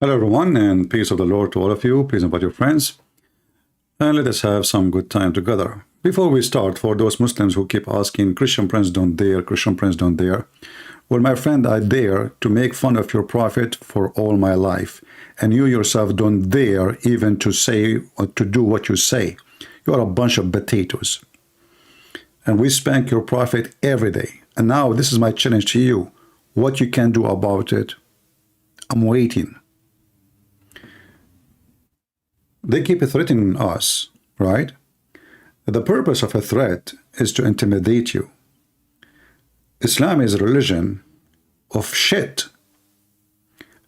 Hello everyone, and peace of the Lord to all of you. Please invite your friends and let us have some good time together. Before we start, for those Muslims who keep asking, Christian Prince don't dare, Christian Prince don't dare. Well, my friend, I dare to make fun of your prophet for all my life. And you yourself don't dare even to say or to do what you say. You are a bunch of potatoes. And we spank your prophet every day. And now this is my challenge to you. What you can do about it, I'm waiting. They keep threatening us, right? The purpose of a threat is to intimidate you. Islam is a religion of shit.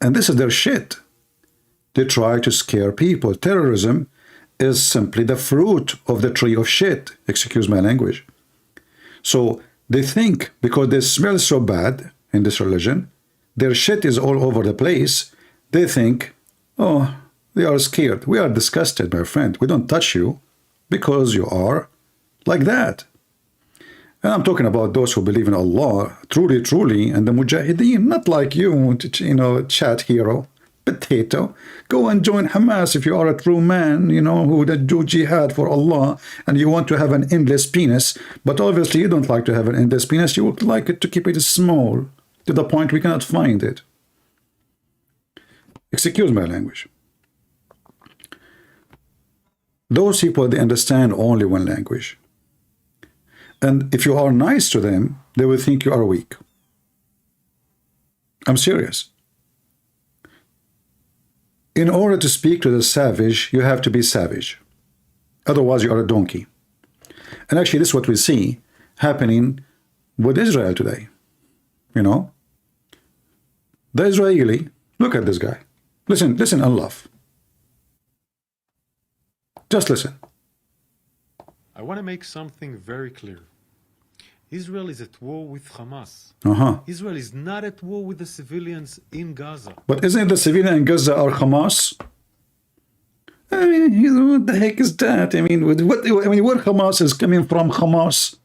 And this is their shit. They try to scare people. Terrorism is simply the fruit of the tree of shit. Excuse my language. So they think because they smell so bad in this religion, their shit is all over the place, they think, oh, they are scared. We are disgusted, my friend. We don't touch you because you are like that. And I'm talking about those who believe in Allah, truly, truly, and the Mujahideen, not like you, chat hero, potato. Go and join Hamas if you are a true man, who do jihad for Allah, and you want to have an endless penis. But obviously you don't like to have an endless penis. You would like it to keep it small, to the point we cannot find it. Excuse my language. Those people, they understand only one language. And if you are nice to them, they will think you are weak. I'm serious. In order to speak to the savage, you have to be savage. Otherwise, you are a donkey. And actually, this is what we see happening with Israel today. The Israeli, look at this guy. Listen and laugh. Just listen. I want to make something very clear. Israel is at war with Hamas. Israel is not at war with the civilians in Gaza. But isn't the civilian in Gaza are Hamas? I mean, what the heck is that? I mean, where Hamas is coming from? Hamas?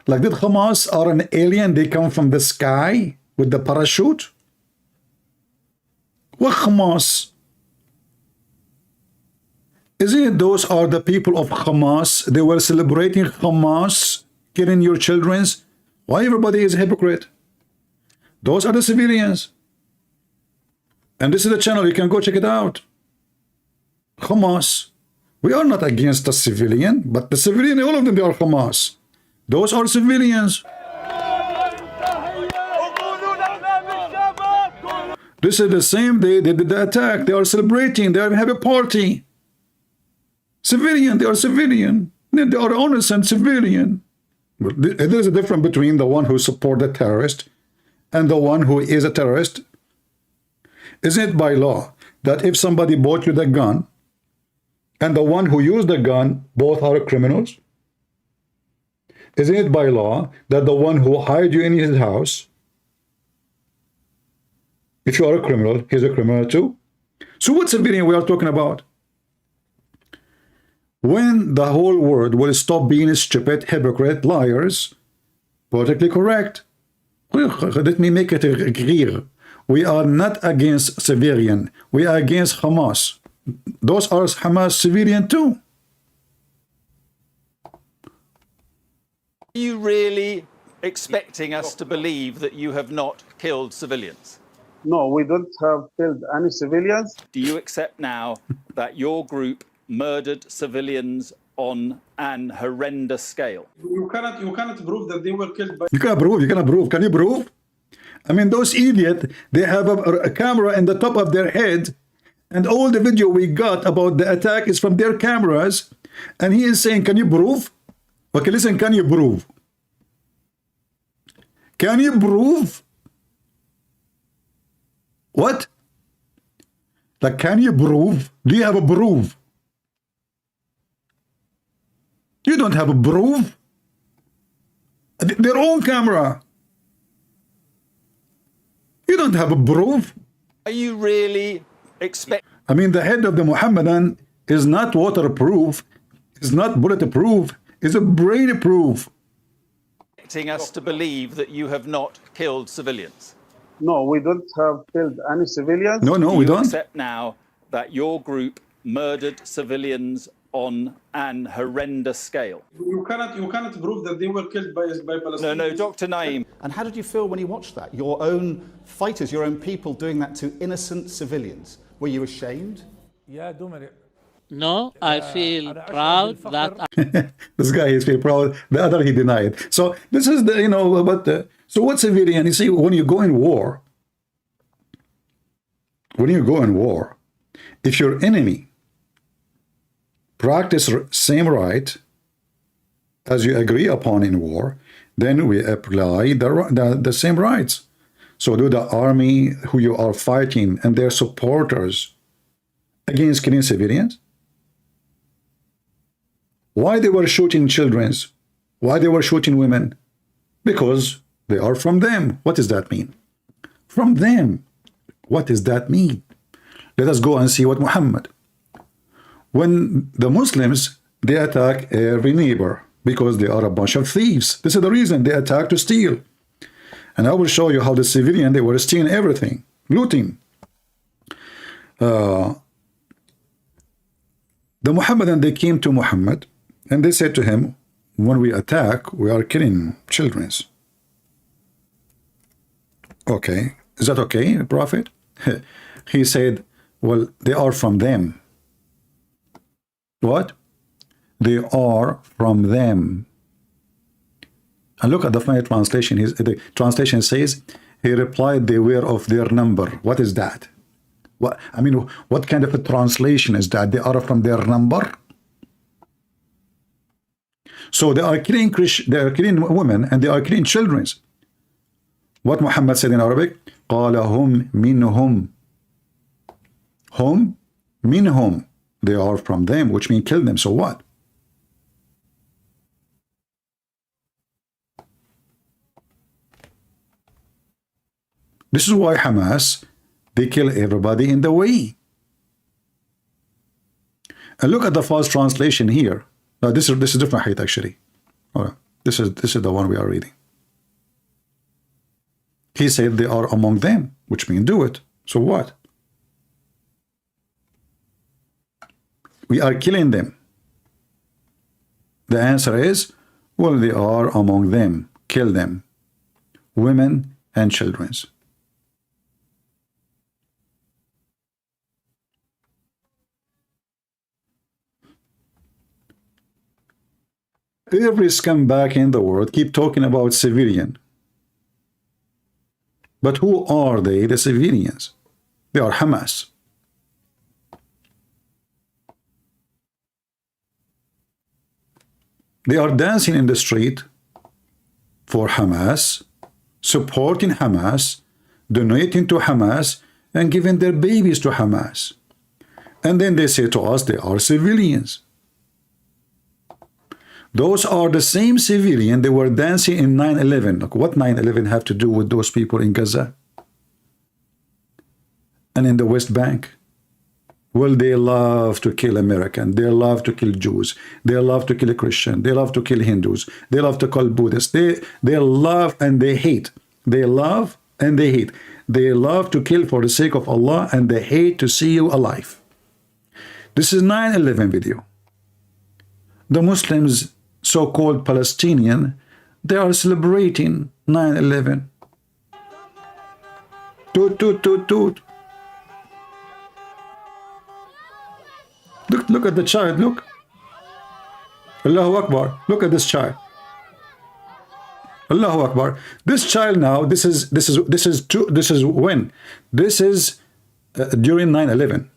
Like, did Hamas are an alien? They come from the sky with the parachute? What Hamas? Isn't it those are the people of Hamas? They were celebrating Hamas, killing your children. Why everybody is a hypocrite? Those are the civilians. And this is the channel, you can go check it out. Hamas. We are not against the civilian, but the civilian, all of them, they are Hamas. Those are civilians. This is the same day they did the attack. They are celebrating, they have a party. Civilian, they are civilian. They are innocent civilian. There's a difference between the one who support the terrorist and the one who is a terrorist. Isn't it by law that if somebody bought you the gun and the one who used the gun, both are criminals? Isn't it by law that the one who hired you in his house, if you are a criminal, he's a criminal too? So what civilian we are talking about? When the whole world will stop being stupid, hypocrite, liars, politically correct. Let me make it clear. We are not against civilian. We are against Hamas. Those are Hamas civilian too. Are you really expecting us to believe that you have not killed civilians? No, we don't have killed any civilians. Do you accept now that your group murdered civilians on an horrendous scale? You cannot prove that they were killed by... You cannot prove. Can you prove? I mean, those idiots, they have a camera in the top of their head, and all the video we got about the attack is from their cameras, and he is saying, can you prove? Okay, listen, can you prove? Can you prove? What? Like, can you prove? Do you have a proof? You don't have a proof. Their own camera. You don't have a proof. Are you really expecting... I mean, the head of the Mohammedan is not waterproof, is not bulletproof, is a brain-proof. Us to believe that you have not killed civilians? No, we don't have killed any civilians. No, Do we you don't. accept now that your group murdered civilians on an horrendous scale? You cannot prove that they were killed by Palestinians. No, Dr. Naim. And how did you feel when you watched that? Your own fighters, your own people doing that to innocent civilians. Were you ashamed? No, I feel proud that This guy is feel proud. The other he denied. So this is the so what's civilian? You see, when you go in war, if your enemy practice same right as you agree upon in war, then we apply the same rights. So do the army who you are fighting and their supporters against killing civilians? Why they were shooting children? Why they were shooting women? Because they are from them. What does that mean? From them. What does that mean? Let us go and see what Muhammad. When the Muslims, they attack every neighbor because they are a bunch of thieves. This is the reason they attack to steal. And I will show you how the civilian, they were stealing everything, looting. The Muhammadan, they came to Muhammad and they said to him, when we attack, we are killing children. Okay, is that okay, Prophet? He said, well, they are from them. What? They are from them. And look at the final translation. The translation says, he replied, they were of their number. What is that? What, I mean, what kind of a translation is that? They are from their number? So they are killing women and they are killing children. What Muhammad said in Arabic? قَالَ هُمْ مِنْهُمْ. Hum minhum. They are from them, which means kill them. So what? This is why Hamas, they kill everybody in the way. And look at the false translation here. Now this is different height actually. All right. This is the one we are reading. He said they are among them, which means do it. So what? We are killing them. The answer is, well, they are among them. Kill them. Women and children. Every scumbag in the world keep talking about civilian. But who are they, the civilians? They are Hamas. They are dancing in the street for Hamas, supporting Hamas, donating to Hamas, and giving their babies to Hamas. And then they say to us they are civilians. Those are the same civilians they were dancing in 9/11. Look, what 9/11 have to do with those people in Gaza and in the West Bank? Well, they love to kill Americans. They love to kill Jews. They love to kill Christians. They love to kill Hindus. They love to kill Buddhists. They love and they hate. They love and they hate. They love to kill for the sake of Allah and they hate to see you alive. This is 9/11 video. The Muslims, so-called Palestinian, they are celebrating 9/11. Toot, toot, toot, toot. Look at the child, look. Allahu Akbar. Look at this child. Allahu Akbar. This child now, this is when? This is during 9/11.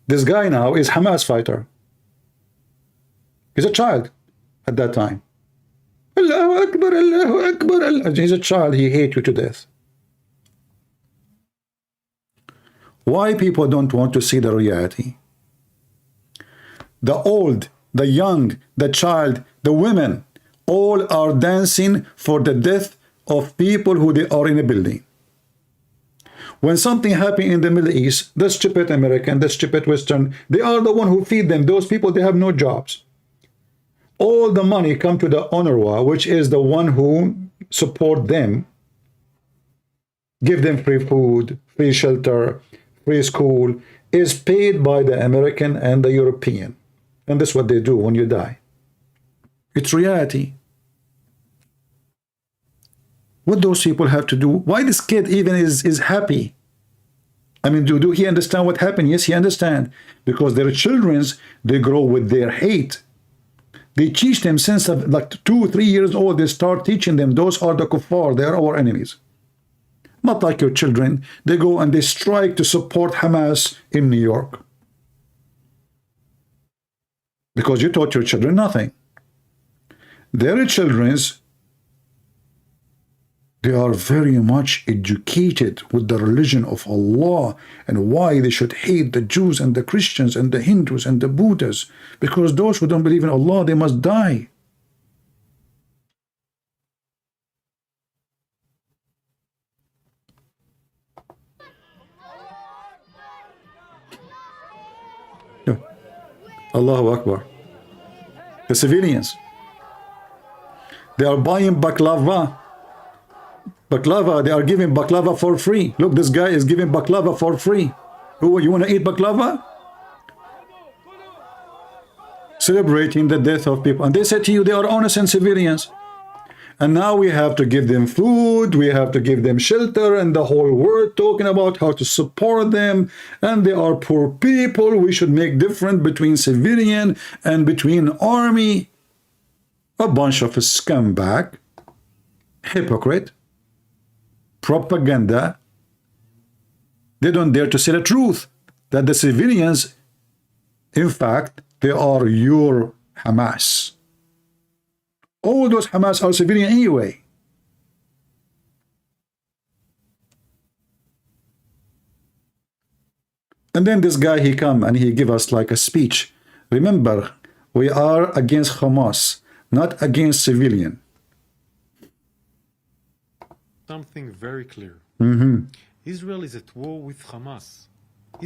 This guy now is Hamas fighter. He's a child at that time. Allahu Akbar, Allahu Akbar. He's a child, he hates you to death. Why people don't want to see the reality? The old, the young, the child, the women, all are dancing for the death of people who they are in a building. When something happens in the Middle East, the stupid American, the stupid Western, they are the one who feed them. Those people, they have no jobs. all the money come to the UNRWA, which is the one who support them, give them free food, free shelter, free school, is paid by the American and the European. And that's what they do when you die. It's reality. What those people have to do? Why this kid even is happy? I mean, do he understand what happened? Yes, he understands. Because their children's, they grow with their hate. They teach them since like 2 or 3 years old, they start teaching them, those are the kuffar, they are our enemies. Not like your children. They go and they strike to support Hamas in New York. Because you taught your children nothing. Their children's, they are very much educated with the religion of Allah and why they should hate the Jews and the Christians and the Hindus and the Buddhas. Because those who don't believe in Allah, they must die. Allahu Akbar. The civilians, they are buying baklava. Baklava, they are giving baklava for free. Look, this guy is giving baklava for free. Who, you want to eat baklava? Celebrating the death of people. And they said to you, they are innocent civilians. And now we have to give them food, we have to give them shelter, and the whole world talking about how to support them. And they are poor people. We should make difference between civilian and between army. A bunch of scumbag, hypocrite, propaganda. They don't dare to say the truth, that the civilians, in fact, they are your Hamas. All those Hamas are civilian anyway. And then this guy, he come and he give us like a speech. Remember, we are against Hamas, not against civilian. Something very clear. Israel is at war with Hamas.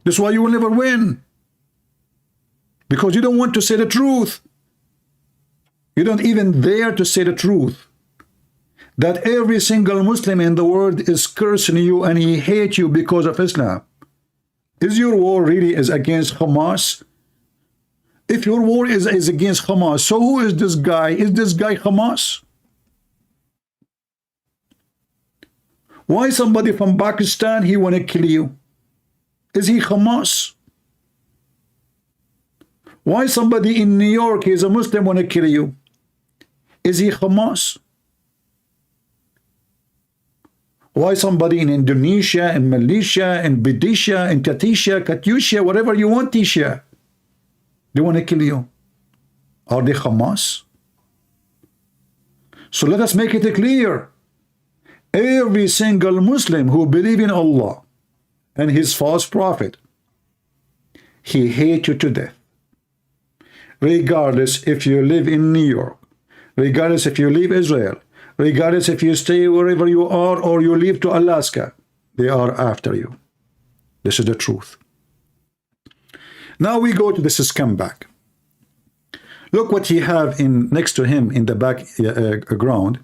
That's why you will never win. Because you don't want to say the truth. You don't even dare to say the truth. That every single Muslim in the world is cursing you and he hates you because of Islam. Is your war really is against Hamas? If your war is against Hamas, so who is this guy? Is this guy Hamas? Why somebody from Pakistan, he want to kill you? Is he Hamas? Why somebody in New York, he is a Muslim, want to kill you? Is he Hamas? Why somebody in Indonesia, in Malaysia, in Bidisha, in Katisha, Katyusha, whatever you want, Tisha, they want to kill you? Are they Hamas? So let us make it clear. Every single Muslim who believes in Allah and his false prophet, he hates you to death. Regardless if you live in New York, regardless if you leave Israel, regardless if you stay wherever you are or you leave to Alaska, they are after you. This is the truth. Now we go to this scumbag. Look what he have in next to him in the background.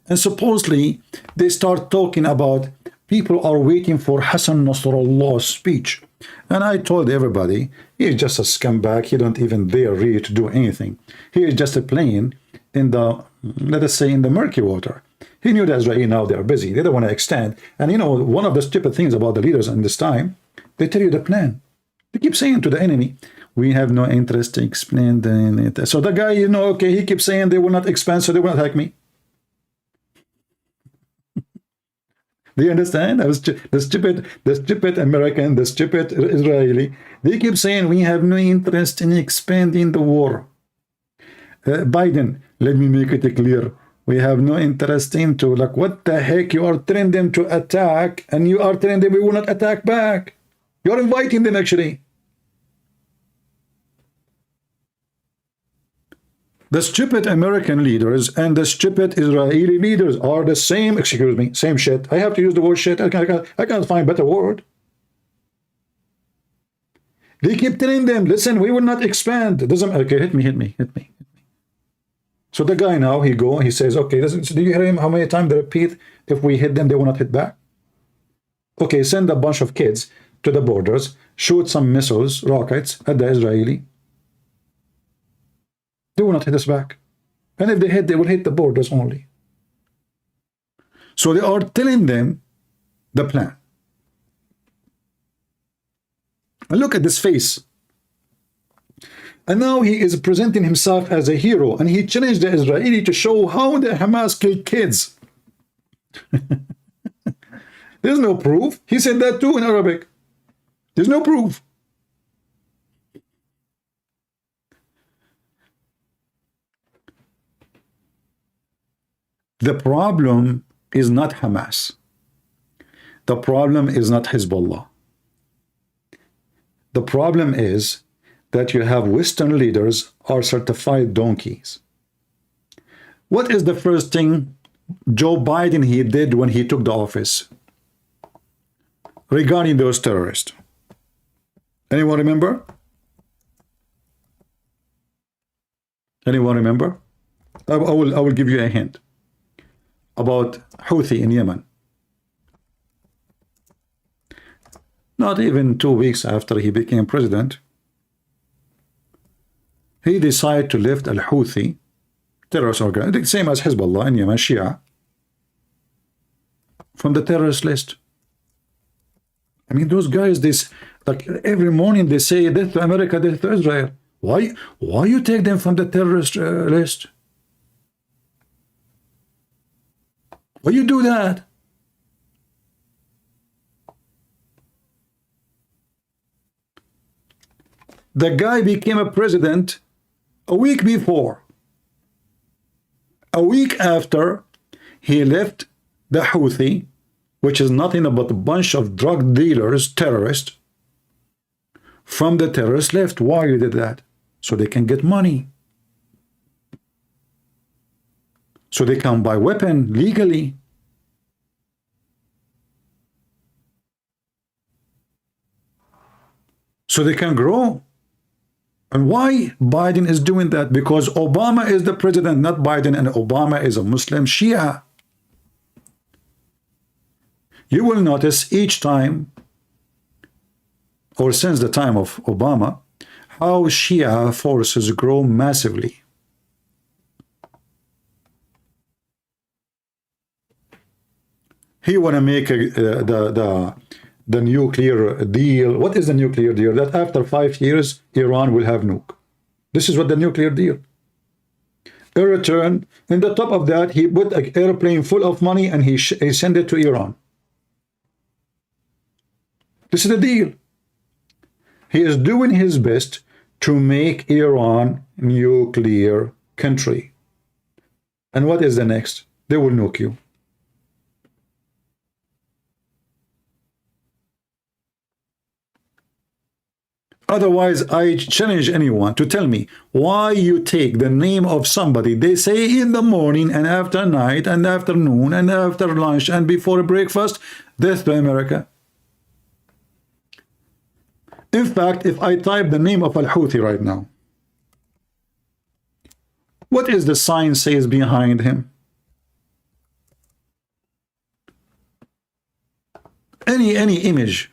And supposedly they start talking about people are waiting for Hassan Nasrullah's speech. And I told everybody, he's just a scumbag. He don't even dare really to do anything. He is just a plane in the, let us say, in the murky water. He knew that Israel now they are busy. They don't want to extend. And you know, one of the stupid things about the leaders in this time, they tell you the plan. They keep saying to the enemy, we have no interest to explain the... So the guy, you know, okay, he keeps saying they will not expand, so they will not attack me. Do you understand? The stupid American, the stupid Israeli, they keep saying we have no interest in expanding the war. Biden, let me make it clear. We have no interest into, like, what the heck? You are telling them to attack, and you are telling them we will not attack back. You are inviting them, actually. The stupid American leaders and the stupid Israeli leaders are the same, excuse me, same shit. I have to use the word shit. I can't find a better word. They keep telling them, listen, we will not expand. It doesn't, okay, hit me. So the guy now, he says, okay, do you hear him? How many times they repeat, if we hit them, they will not hit back? Okay, send a bunch of kids to the borders, shoot some missiles, rockets at the Israeli. They will not hit us back. And if they hit, they will hit the borders only. So they are telling them the plan. And look at this face. And now he is presenting himself as a hero, and he challenged the Israeli to show how the Hamas killed kids. There's no proof. He said that too in Arabic. There's no proof. The problem is not Hamas. The problem is not Hezbollah. The problem is that you have Western leaders are certified donkeys. What is the first thing Joe Biden he did when he took the office regarding those terrorists? Anyone remember? Anyone remember? I will give you a hint about Houthi in Yemen. Not even 2 weeks after he became president, he decided to lift al-Houthi terrorist organization, same as Hezbollah in Yemen, Shia, from the terrorist list. I mean, those guys, this, like every morning they say death to America, death to Israel. Why you take them from the terrorist list? Why you do that? The guy became a president a week before. A week after he left the Houthi, which is nothing but a bunch of drug dealers, terrorists, from the terrorist left. Why you did that? So they can get money. So they can buy weapon legally. So they can grow. And why Biden is doing that? Because Obama is the president, not Biden, and Obama is a Muslim Shia. You will notice each time, or since the time of Obama, how Shia forces grow massively. He want to make the nuclear deal. What is the nuclear deal? That after 5 years, Iran will have nuke. This is what the nuclear deal. In return, in the top of that, he put an airplane full of money and he sent it to Iran. This is the deal. He is doing his best to make Iran nuclear country. And what is the next? They will nuke you. Otherwise, I challenge anyone to tell me why you take the name of somebody they say in the morning and after night and afternoon and after lunch and before breakfast, death to America. In fact, if I type the name of al-Houthi right now, what is the sign says behind him? Any image.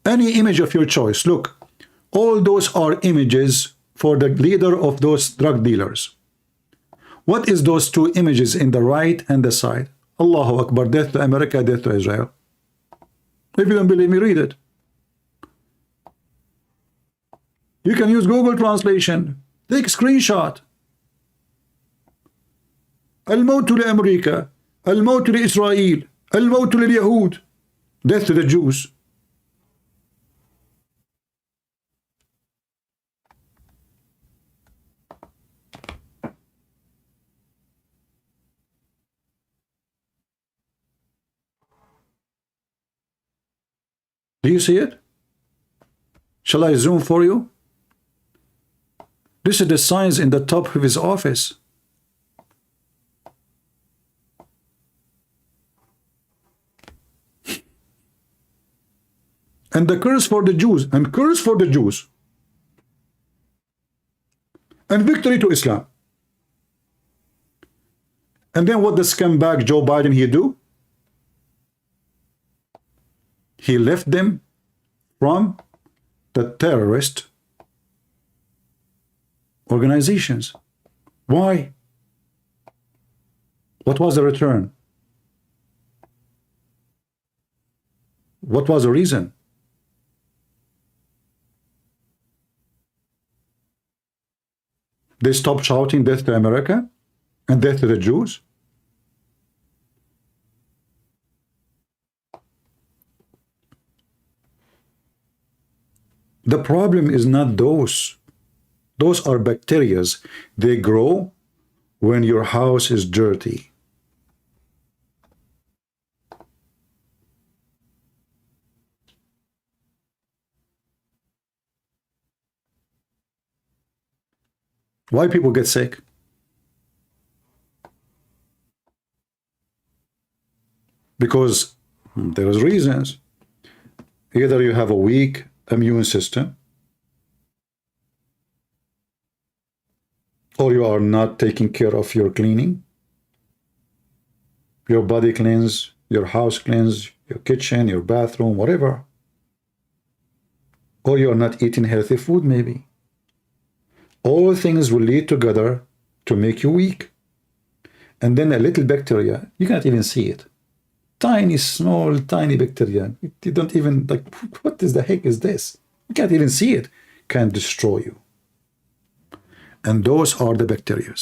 Any image of your choice. Look, all those are images for the leader of those drug dealers. What is those two images in the right and the side? Allahu Akbar, death to America, death to Israel. If you don't believe me, read it. You can use Google translation. Take a screenshot. Al-Mawtu li-America, Al-Mawtu li-Israel, Al-Mawtu li-Yahud. Death to the Jews. Do you see it? Shall I zoom for you? This is the signs in the top of his office. And the curse for the Jews, and curse for the Jews. And victory to Islam. And then what the scumbag Joe Biden he do? He left them from the terrorist organizations. Why? What was the return? What was the reason? They stopped shouting death to America and death to the Jews? The problem is not those. Those are bacteria. They grow when your house is dirty. Why people get sick? Because there's reasons. Either you have a weak immune system, or you are not taking care of your cleaning, your body cleanse, your house cleanse, your kitchen, your bathroom, whatever. Or you are not eating healthy food, maybe. All things will lead together to make you weak. And then a little bacteria, you cannot even see it. Tiny, small, tiny bacteria. You don't even, like, what is the heck is this? You can't even see it. Can destroy you. And those are the bacteria.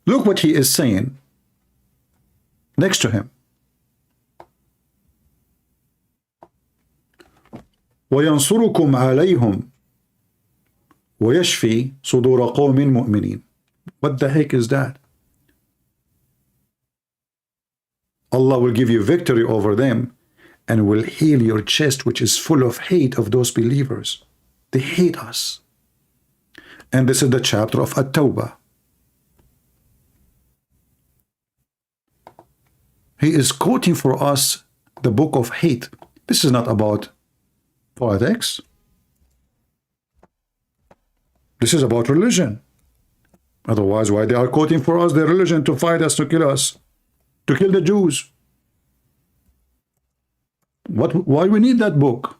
Look what he is saying next to him. وَيَنْصُرُكُمْ عَلَيْهِمْ وَيَشْفِي صُدُورَ قَوْمٍ مُؤْمِنِينَ. What the heck is that? Allah will give you victory over them and will heal your chest, which is full of hate of those believers. They hate us. And this is the chapter of At-Tawbah. He is quoting for us the book of hate. This is not about politics. This is about religion. Otherwise, why they are quoting for us their religion to fight us, to kill the Jews? Why we need that book?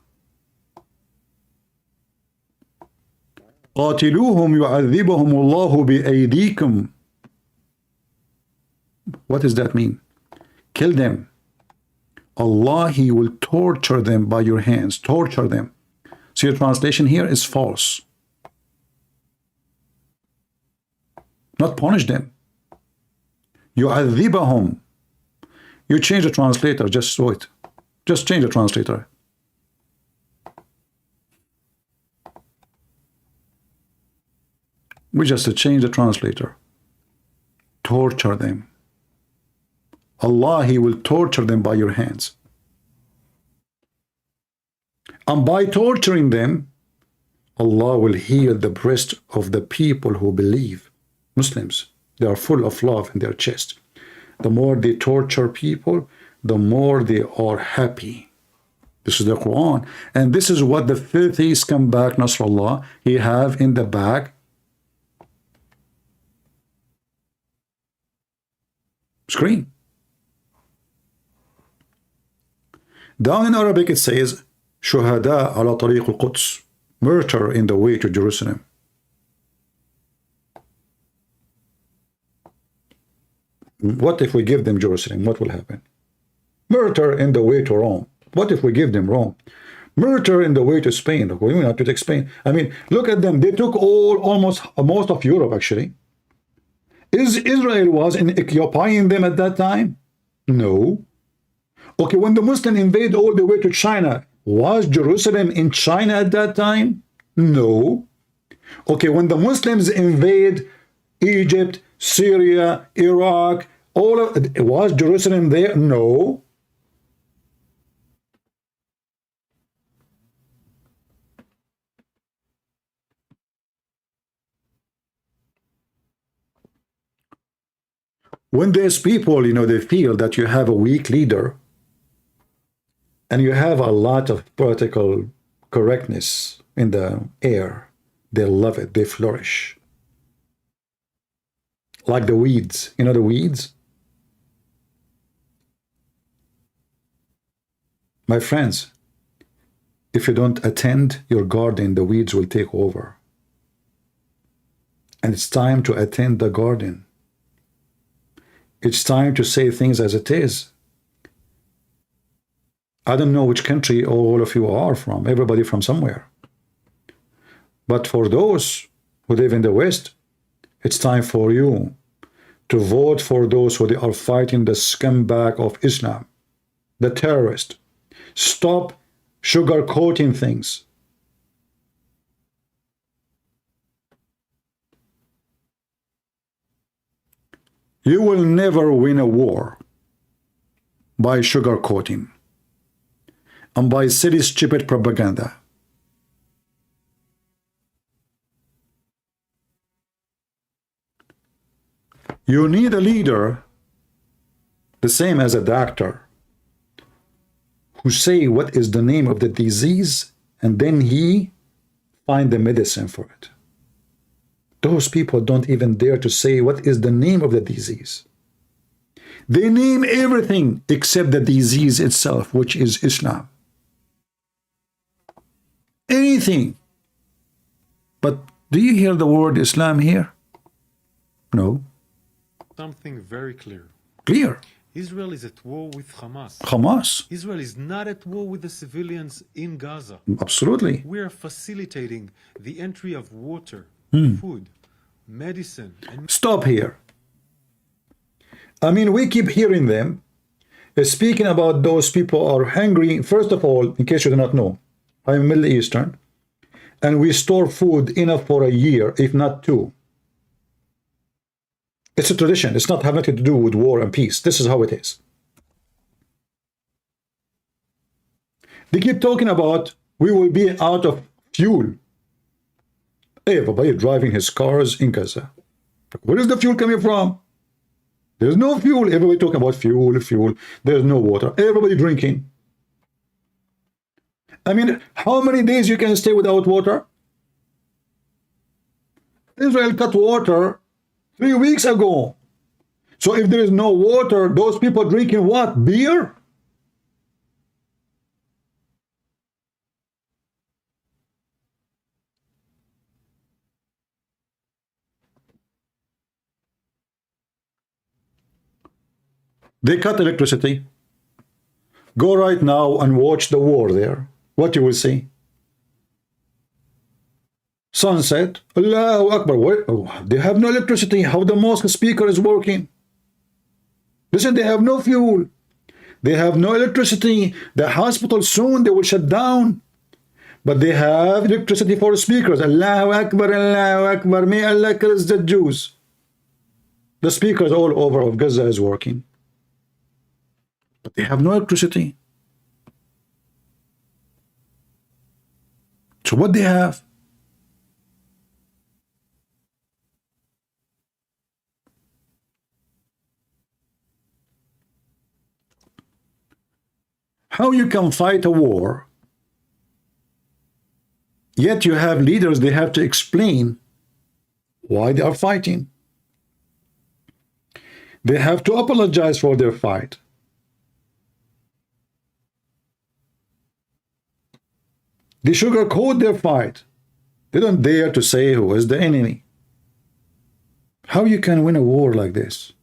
قاتلوهم يعذبهم الله بأيديكم. What does that mean? Kill them. Allah, He will torture them by your hands. Torture them. So your translation here is false. Not punish them. يعذبهم. You change the translator, just so it. Just change the translator. We just change the translator. Torture them. Allah, He will torture them by your hands. And by torturing them, Allah will heal the breast of the people who believe. Muslims, they are full of love in their chest. The more they torture people, the more they are happy. This is the Quran. And this is what the filthy scumbag Nasrallah, he have in the back. Screen. Down in Arabic it says, Shuhada ala tariq al-Quds, murder in the way to Jerusalem. What if we give them Jerusalem? What will happen? Murder in the way to Rome. What if we give them Rome? Murder in the way to Spain. Okay, we have to take Spain. I mean, look at them. They took almost most of Europe, actually. Israel was occupying them at that time? No. Okay, when the Muslims invade all the way to China, was Jerusalem in China at that time? No. Okay, when the Muslims invade Egypt, Syria, Iraq, was Jerusalem there? No. When these people, they feel that you have a weak leader and you have a lot of political correctness in the air, they love it, they flourish. Like the weeds. You know the weeds? My friends, if you don't attend your garden, the weeds will take over. And it's time to attend the garden. It's time to say things as it is. I don't know which country all of you are from, everybody from somewhere. But for those who live in the West, it's time for you to vote for those who are fighting the scumbag of Islam, the terrorist. Stop sugarcoating things. You will never win a war by sugarcoating and by silly, stupid propaganda. You need a leader, the same as a doctor, who say what is the name of the disease and then he find the medicine for it. Those people don't even dare to say what is the name of the disease. They name everything except the disease itself, which is Islam. Anything. But do you hear the word Islam here? No. Something very clear. Clear. Israel is at war with Hamas. Hamas. Israel is not at war with the civilians in Gaza. Absolutely. We are facilitating the entry of water, food, medicine. And Stop here. I mean, we keep hearing them speaking about those people are hungry. First of all, in case you do not know, I'm Middle Eastern, and we store food enough for a year, if not two. It's a tradition. It's not have nothing to do with war and peace. This is how it is. They keep talking about we will be out of fuel. Everybody driving his cars in Gaza. Where is the fuel coming from? There's no fuel. Everybody talking about fuel, fuel. There's no water. Everybody drinking. I mean, how many days you can stay without water? Israel cut water 3 weeks ago. So if there is no water, those people drinking what? Beer? They cut electricity. Go right now and watch the war there. What you will see? Sunset. Allahu Akbar. What? Oh, they have no electricity. How the mosque speaker is working? Listen, they have no fuel. They have no electricity. The hospital soon they will shut down. But they have electricity for speakers. Allahu Akbar, Allahu Akbar. May Allah kills the Jews. The speakers all over of Gaza is working. But they have no electricity. So what they have? How you can fight a war, yet you have leaders, they have to explain why they are fighting. They have to apologize for their fight. They sugarcoat their fight. They don't dare to say who is the enemy. How you can win a war like this?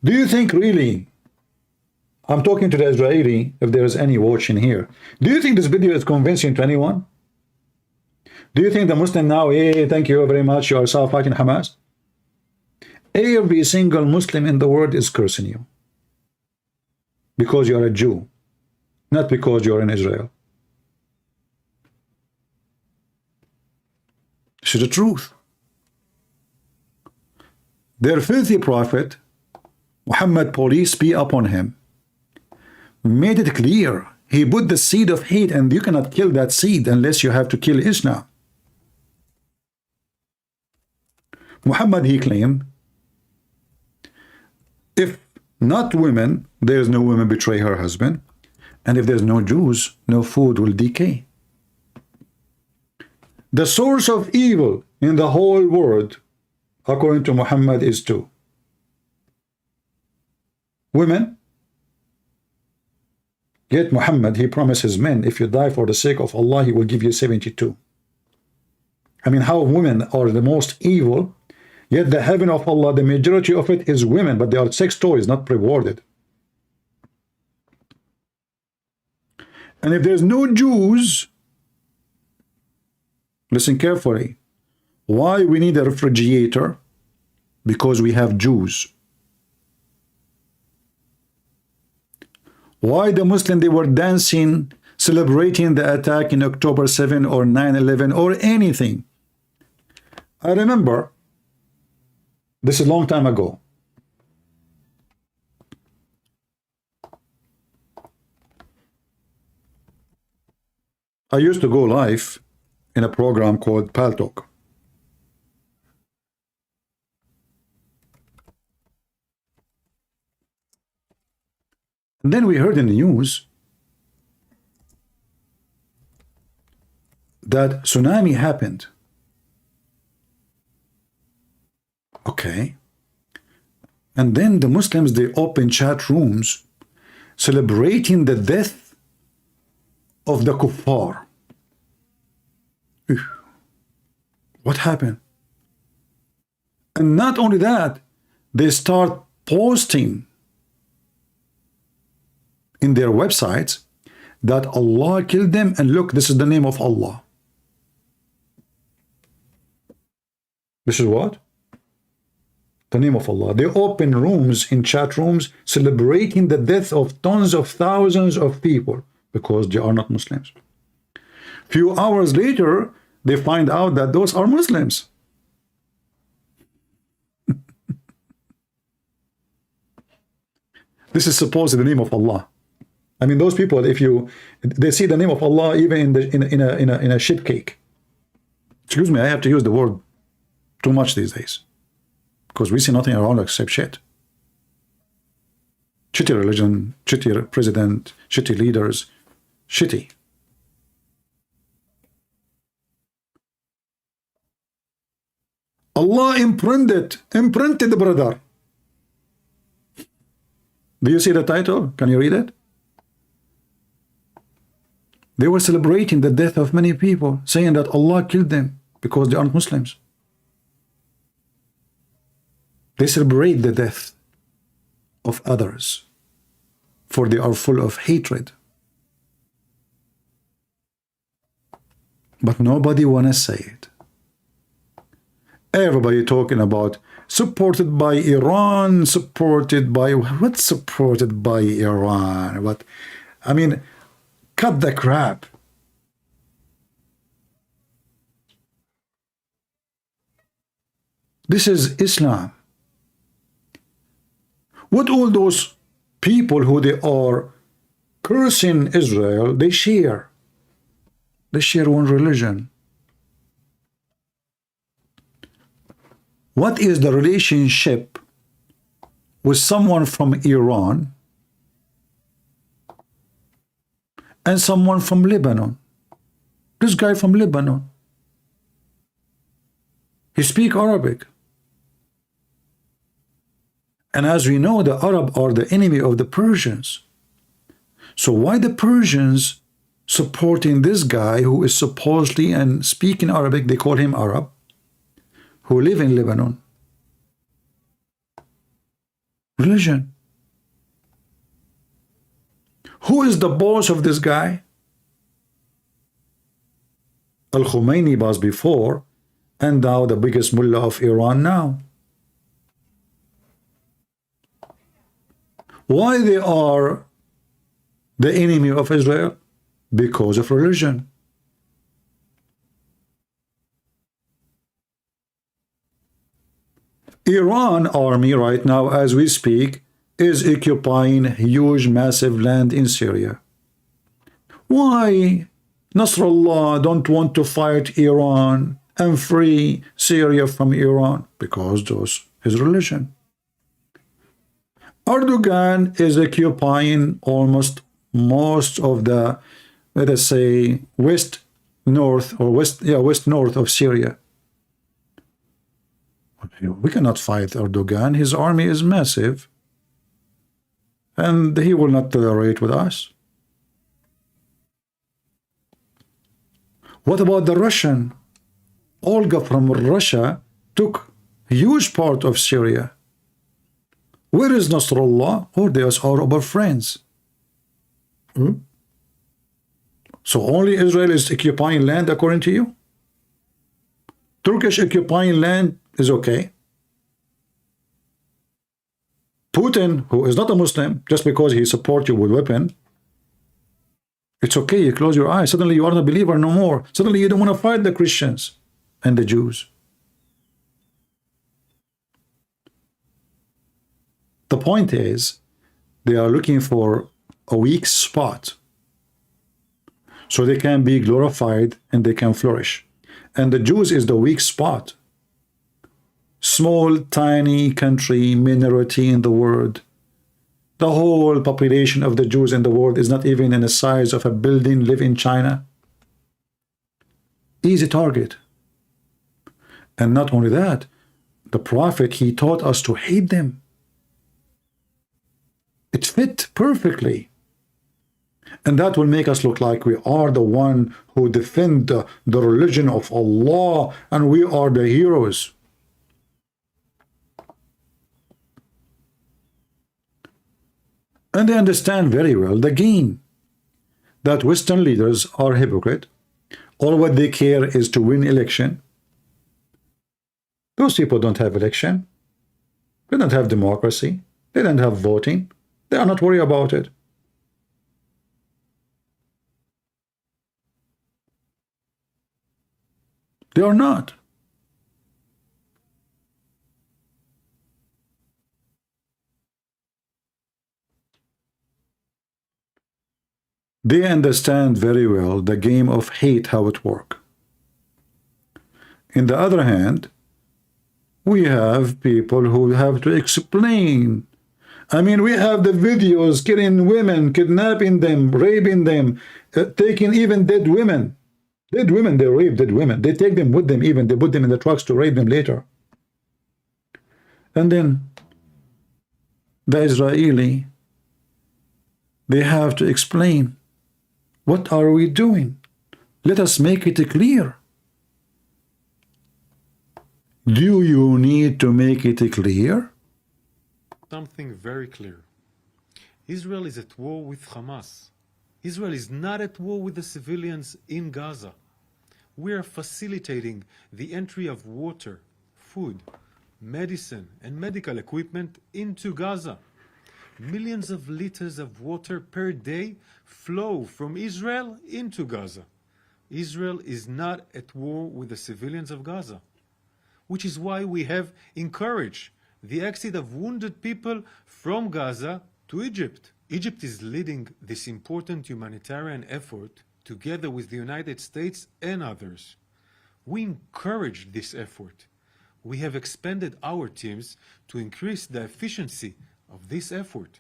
Do you think really, I'm talking to the Israeli, if there is any watching here, do you think this video is convincing to anyone? Do you think the Muslim now, hey, thank you very much, you are still fighting Hamas? Every single Muslim in the world is cursing you. Because you are a Jew. Not because you're in Israel. This is the truth. Their filthy prophet, Muhammad, peace be upon him, made it clear. He put the seed of hate, and you cannot kill that seed unless you have to kill Islam. Muhammad, he claimed, if not women, there is no woman betray her husband. And if there's no Jews, no food will decay. The source of evil in the whole world, according to Muhammad, is two: women. Yet Muhammad, he promises men, if you die for the sake of Allah, he will give you 72. I mean, how women are the most evil, yet the heaven of Allah, the majority of it is women, but they are sex toys, not rewarded. And if there's no Jews, listen carefully, why we need a refrigerator? Because we have Jews. Why the Muslims, they were dancing, celebrating the attack in October 7 or 9/11 or anything? I remember, this is a long time ago. I used to go live in a program called Pal Talk. And then we heard in the news that tsunami happened. Okay. And then the Muslims, they open chat rooms celebrating the death of the kuffar. What happened? And not only that, they start posting in their websites that Allah killed them, and look, this is the name of Allah. This is what? The name of Allah. They open rooms in chat rooms celebrating the death of tons of thousands of people because they are not Muslims. Few hours later, they find out that those are Muslims. This is supposedly the name of Allah. I mean, those people, if they see the name of Allah even in a shit cake. Excuse me, I have to use the word too much these days, because we see nothing around except shit. Shitty religion, shitty president, shitty leaders, shitty. Allah imprinted, brother. Do you see the title? Can you read it? They were celebrating the death of many people, saying that Allah killed them because they aren't Muslims. They celebrate the death of others, for they are full of hatred. But nobody wanna say it. Everybody talking about supported by Iran, supported by what? Supported by Iran? What? I mean, cut the crap. This is Islam. What all those people who they are cursing Israel, they share. They share one religion. What is the relationship with someone from Iran and someone from Lebanon? This guy from Lebanon, he speaks Arabic. And as we know, the Arab are the enemy of the Persians. So why the Persians supporting this guy who is supposedly and speaking Arabic, they call him Arab, who live in Lebanon? Religion. Who is the boss of this guy? Al-Khomeini was before, and now the biggest mullah of Iran now. Why they are the enemy of Israel? Because of religion. Iran army right now, as we speak, is occupying huge, massive land in Syria. Why Nasrallah don't want to fight Iran and free Syria from Iran? Because those his religion. Erdogan is occupying almost most of the, let us say, West north or west, west north of Syria. We cannot fight Erdogan. His army is massive, and he will not tolerate with us. What about the Russian? Olga from Russia took a huge part of Syria. Where is Nasrallah? Oh, they are our friends. So only Israel is occupying land according to you? Turkish occupying land is okay. Putin, who is not a Muslim, just because he supports you with weapon, it's okay, you close your eyes. Suddenly you are not a believer no more. Suddenly you don't want to fight the Christians and the Jews. The point is, they are looking for a weak spot so they can be glorified and they can flourish. And the Jews is the weak spot. Small, tiny country, minority in the world. The whole population of the Jews in the world is not even in the size of a building, live in China. Easy target. And not only that, the Prophet, he taught us to hate them. It fit perfectly. And that will make us look like we are the one who defend the religion of Allah and we are the heroes. And they understand very well the game, that Western leaders are hypocrite. All what they care is to win election. Those people don't have election. They don't have democracy. They don't have voting. They are not worried about it. They are not. They understand very well the game of hate, how it works. In the other hand, we have people who have to explain. I mean, we have the videos killing women, kidnapping them, raping them, taking even dead women. Dead women, they rape dead women. They take them with them even. They put them in the trucks to rape them later. And then the Israeli, they have to explain. What are we doing? Let us make it clear. Do you need to make it clear? Something very clear. Israel is at war with Hamas. Israel is not at war with the civilians in Gaza. We are facilitating the entry of water, food, medicine, and medical equipment into Gaza. Millions of liters of water per day flow from Israel into Gaza. Israel is not at war with the civilians of Gaza, which is why we have encouraged the exit of wounded people from Gaza to Egypt. Egypt is leading this important humanitarian effort together with the United States and others. We encourage this effort. We have expanded our teams to increase the efficiency of this effort.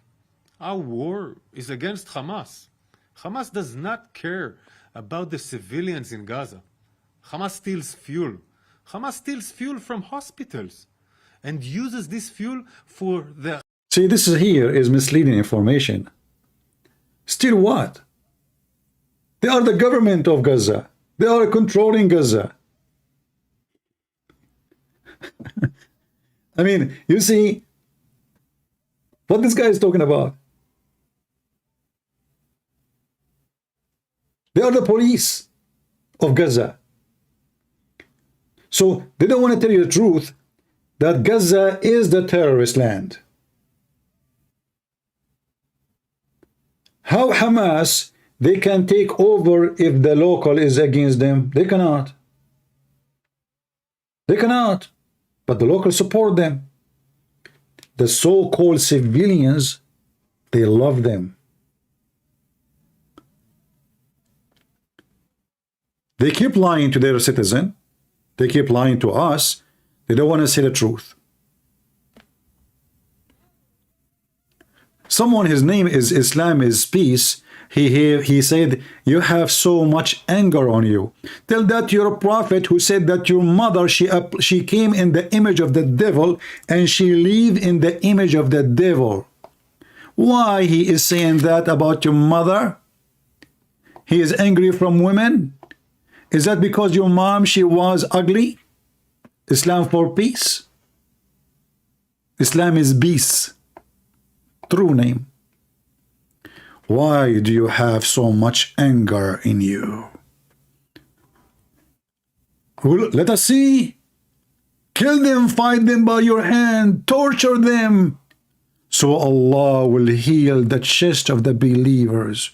Our war is against Hamas. Hamas does not care about the civilians in Gaza. Hamas steals fuel. Hamas steals fuel from hospitals and uses this fuel for the... See, this here is misleading information. Steal what? They are the government of Gaza. They are controlling Gaza. I mean, you see what this guy is talking about. They are the police of Gaza. So they don't want to tell you the truth that Gaza is the terrorist land. How Hamas, they can take over if the local is against them? They cannot. They cannot. But the locals support them. The so-called civilians, they love them. They keep lying to their citizen. They keep lying to us. They don't want to say the truth. Someone, his name is Islam is Peace, He said, you have so much anger on you. Tell that your prophet who said that your mother, she came in the image of the devil and she lived in the image of the devil. Why he is saying that about your mother? He is angry from women? Is that because your mom, she was ugly? Islam for peace? Islam is peace. True name. Why do you have so much anger in you? Well, let us see. Kill them, fight them by your hand, torture them, so Allah will heal the chest of the believers.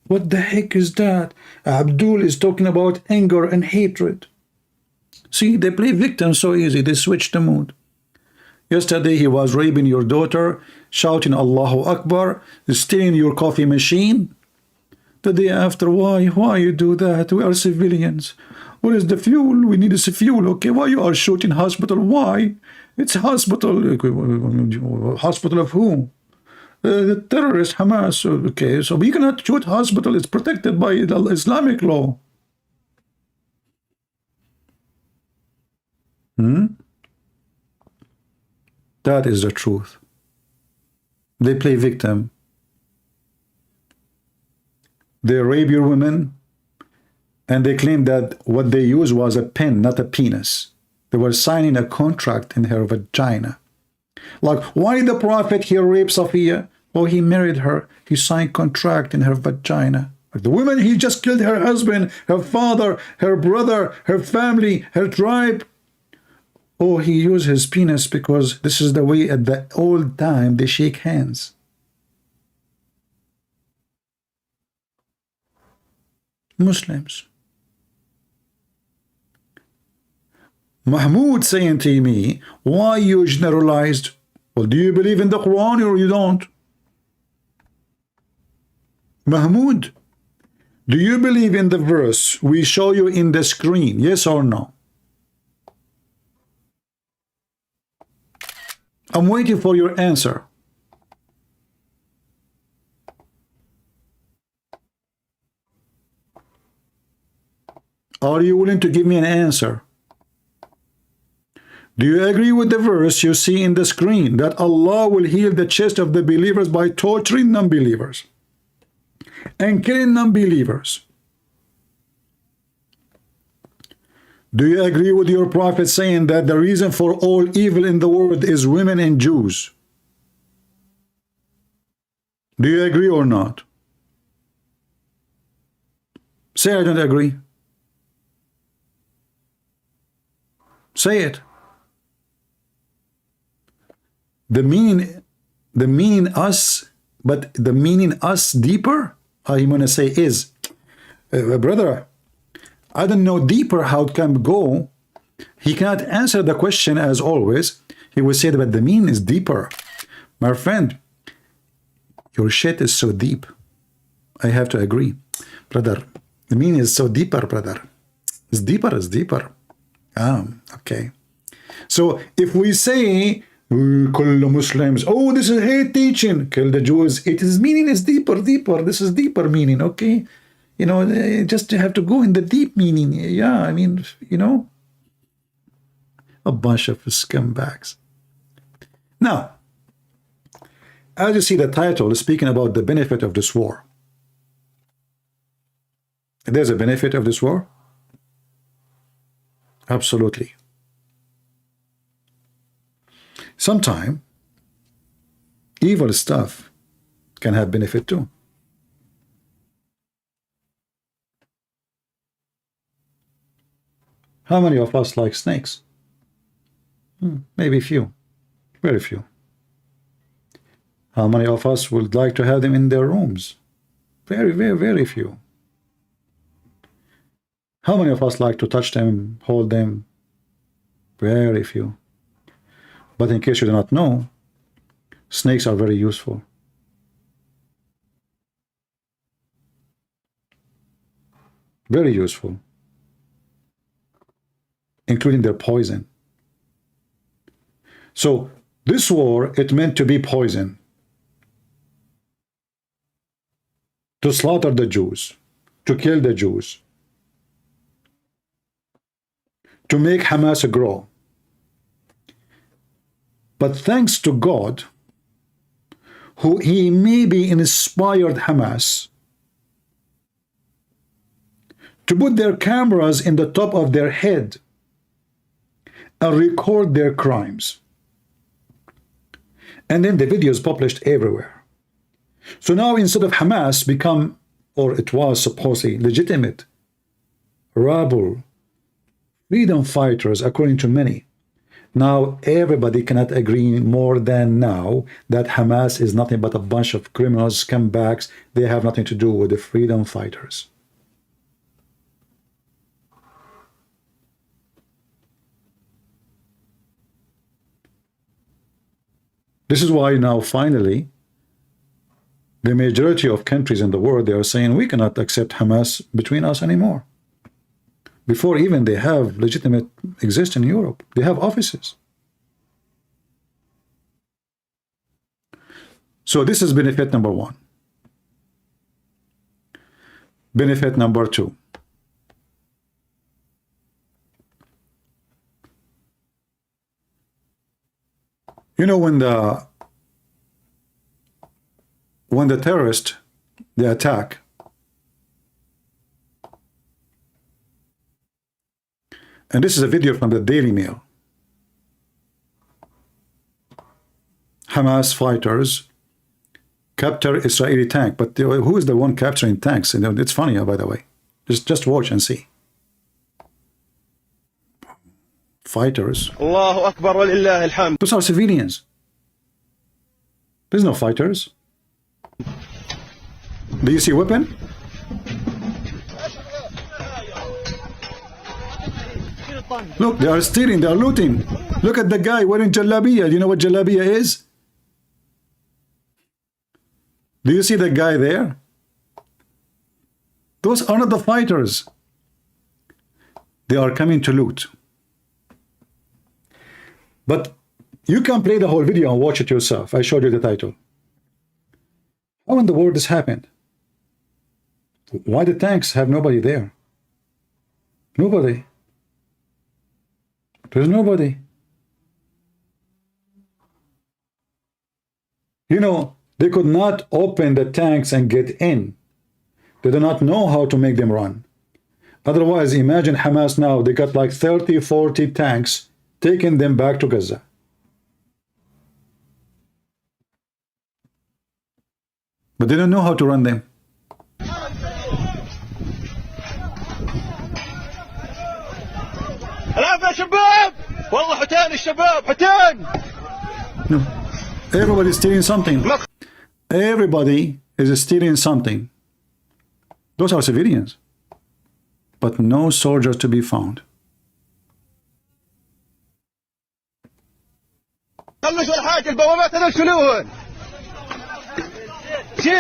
What the heck is that? Abdul is talking about anger and hatred. See, they play victim so easy. They switch the mood. Yesterday he was raping your daughter, shouting Allahu Akbar, stealing your coffee machine. The day after, why you do that? We are civilians. What is the fuel? We need this fuel, okay? Why you are shooting hospital? Why? It's hospital. Hospital of who? The terrorist Hamas. Okay, so we cannot shoot hospital. It's protected by the Islamic law. That is the truth. They play victim. They rape your women, and they claim that what they used was a pen, not a penis. They were signing a contract in her vagina. Like, why the prophet here raped SOFYA? Oh, he married her. He signed contract in her vagina. Like the woman, he just killed her husband, her father, her brother, her family, her tribe. Oh, he used his penis because this is the way at the old time they shake hands. Muslims. Mahmoud saying to me, why you generalized? Well, do you believe in the Quran or you don't? Mahmoud, do you believe in the verse we show you in the screen? Yes or no? I'm waiting for your answer. Are you willing to give me an answer? Do you agree with the verse you see in the screen that Allah will heal the chest of the believers by torturing non-believers and killing non-believers? Do you agree with your prophet saying that the reason for all evil in the world is women and Jews? Do you agree or not? Say I don't agree. Say it. The meaning us, but the meaning us deeper, I'm going to say is, brother, I don't know deeper how it can go. He cannot answer the question as always. He will say that the meaning is deeper. My friend, your shit is so deep. I have to agree. Brother, the meaning is so deeper, brother. It's deeper, it's deeper. Okay. So if we say, kill the Muslims, oh, this is hate teaching, kill the Jews, it is meaning is deeper. This is deeper meaning, okay? You know, just have to go in the deep meaning. Yeah, I mean, you know, a bunch of scumbags. Now, as you see, the title is speaking about the benefit of this war. There's a benefit of this war? Absolutely. Sometimes, evil stuff can have benefit too. How many of us like snakes? Maybe few. Very few. How many of us would like to have them in their rooms? Very, very, very few. How many of us like to touch them, hold them? Very few. But in case you do not know, snakes are very useful. Very useful. Including their poison. So this war, it meant to be poison. to slaughter the Jews, to kill the Jews, to make Hamas grow. But thanks to God, who he maybe inspired Hamas to put their cameras in the top of their head and record their crimes. And then the video is published everywhere. So now instead of Hamas become, or it was supposedly legitimate, rebel, freedom fighters according to many, now everybody cannot agree more than now that Hamas is nothing but a bunch of criminals, scumbags. They have nothing to do with the freedom fighters. This is why now finally the majority of countries in the world, they are saying we cannot accept Hamas between us anymore. Before even they have legitimate exist in Europe. They have offices. So this is benefit number one. Benefit number two. You know, when the terrorists, they attack, and this is a video from the Daily Mail. Hamas fighters capture Israeli tank. But who is the one capturing tanks? And it's funny, by the way. Just watch and see. Fighters. Allahu Akbar wa lillahi alhamd. Those are civilians. There's no fighters. Do you see a weapon? Look, they are stealing, they are looting. Look at the guy wearing jalabiya. Do you know what jalabiya is? Do you see the guy there? Those are not the fighters. They are coming to loot. But you can play the whole video and watch it yourself. I showed you the title. How in the world this happened? Why the tanks have nobody there? Nobody. There's nobody. You know, they could not open the tanks and get in. They do not know how to make them run. Otherwise, imagine Hamas now, they got like 30, 40 tanks, taking them back to Gaza. But they don't know how to run them. No. Everybody is stealing something. Everybody is stealing something. Those are civilians. But no soldiers to be found.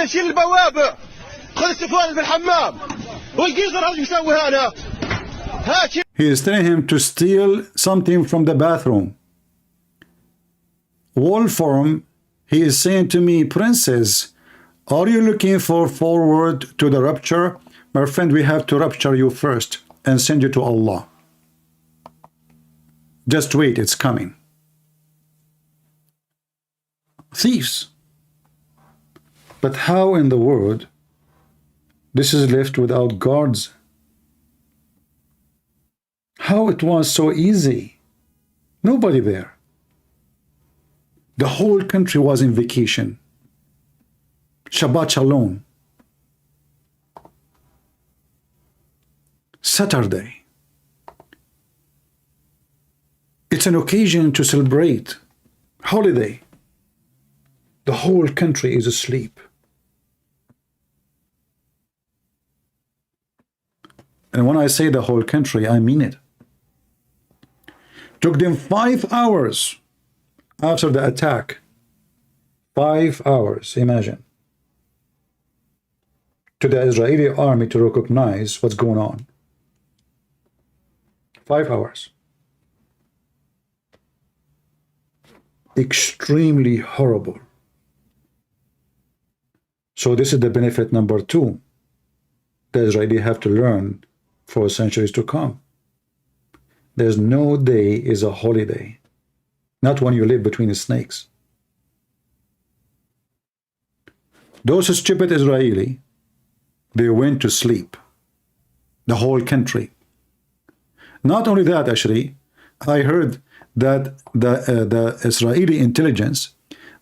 شيل البوابة خذ السفارة في الحمام والقيصر هل يسوي هذا He is telling him to steal something from the bathroom. Wolfram, he is saying to me, Princess, are you looking forward to the rapture? My friend, we have to rapture you first and send you to Allah. Just wait, it's coming. Thieves. But how in the world this is left without guards? How it was so easy? Nobody there. The whole country was in vacation. Shabbat Shalom. Saturday. It's an occasion to celebrate. Holiday. The whole country is asleep. And when I say the whole country, I mean it. Took them 5 hours after the attack. 5 hours, imagine. To the Israeli army to recognize what's going on. 5 hours. Extremely horrible. So this is the benefit number 2 the Israeli have to learn for centuries to come. There's no day is a holiday, not when you live between the snakes. Those stupid Israeli, they went to sleep, the whole country. Not only that, actually, I heard that the Israeli intelligence,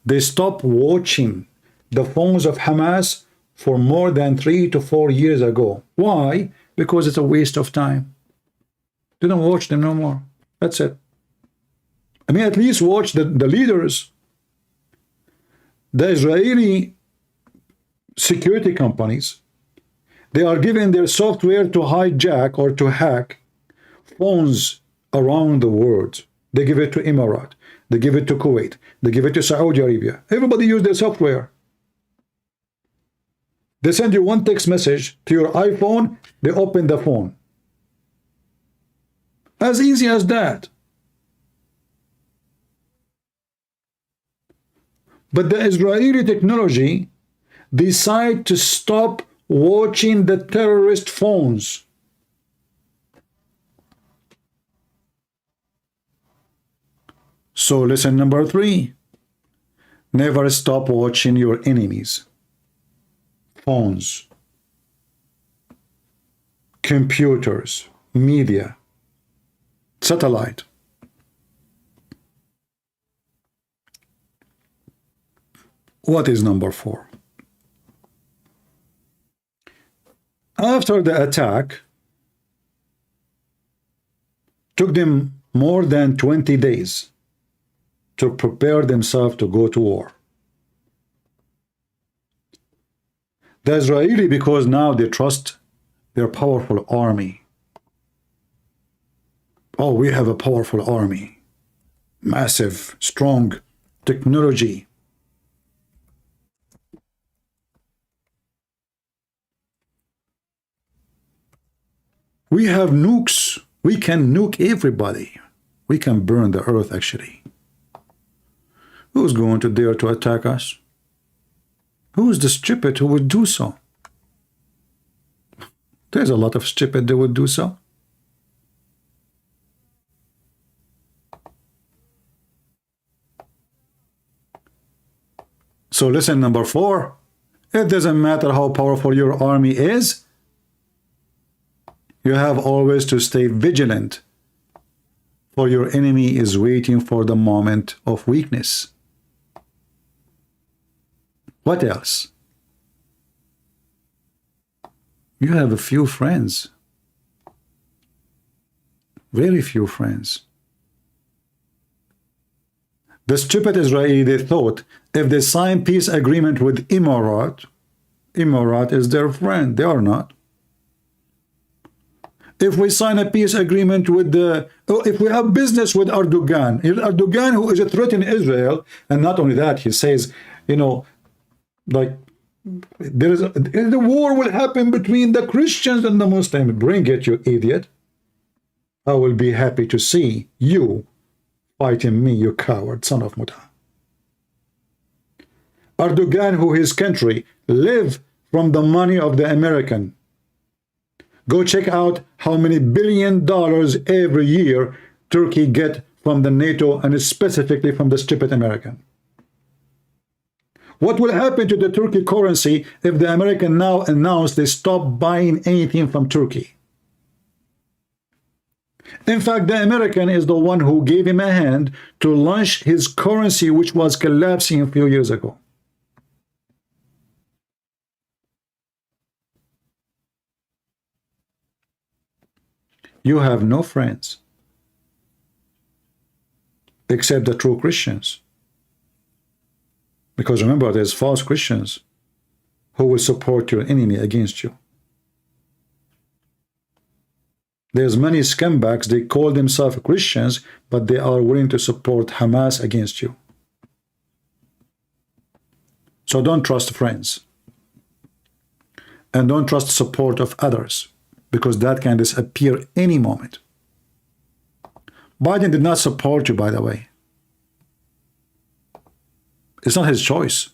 they stopped watching the phones of Hamas for more than 3 to 4 years ago. Why? Because it's a waste of time. They don't watch them no more. That's it. I mean, at least watch the leaders. The Israeli security companies, they are giving their software to hijack or to hack phones around the world. They give it to Emirates, they give it to Kuwait, they give it to Saudi Arabia. Everybody use their software. They send you one text message to your iPhone, they open the phone. As easy as that. But the Israeli technology decide to stop watching the terrorist phones. So lesson number 3, never stop watching your enemies' phones, computers, media, satellite. What is number 4? After the attack, took them more than 20 days to prepare themselves to go to war. The Israeli, because now they trust their powerful army. Oh, we have a powerful army, massive, strong technology. We have nukes. We can nuke everybody. We can burn the earth, actually. Who's going to dare to attack us? Who is the stupid who would do so? There's a lot of stupid that would do so. So lesson number 4, it doesn't matter how powerful your army is, you have always to stay vigilant, for your enemy is waiting for the moment of weakness. What else? You have a few friends. Very few friends. The stupid Israeli, they thought if they sign peace agreement with Emirates, Emirates is their friend. They are not. If we sign a peace agreement with if we have business with Erdogan, who is a threat in Israel, and not only that, he says, you know, like the war will happen between the Christians and the Muslims. Bring it, you idiot. I will be happy to see you fighting me, you coward, son of Muta. Erdogan, who his country live from the money of the American. Go check out how many $1 billion every year Turkey get from the NATO and specifically from the stupid American. What will happen to the Turkey currency if the American now announce they stop buying anything from Turkey? In fact, the American is the one who gave him a hand to launch his currency, which was collapsing a few years ago. You have no friends except the true Christians. Because remember, there's false Christians who will support your enemy against you. There's many scumbags, they call themselves Christians, but they are willing to support Hamas against you. So don't trust friends. And don't trust support of others, because that can disappear any moment. Biden did not support you, by the way. It's not his choice.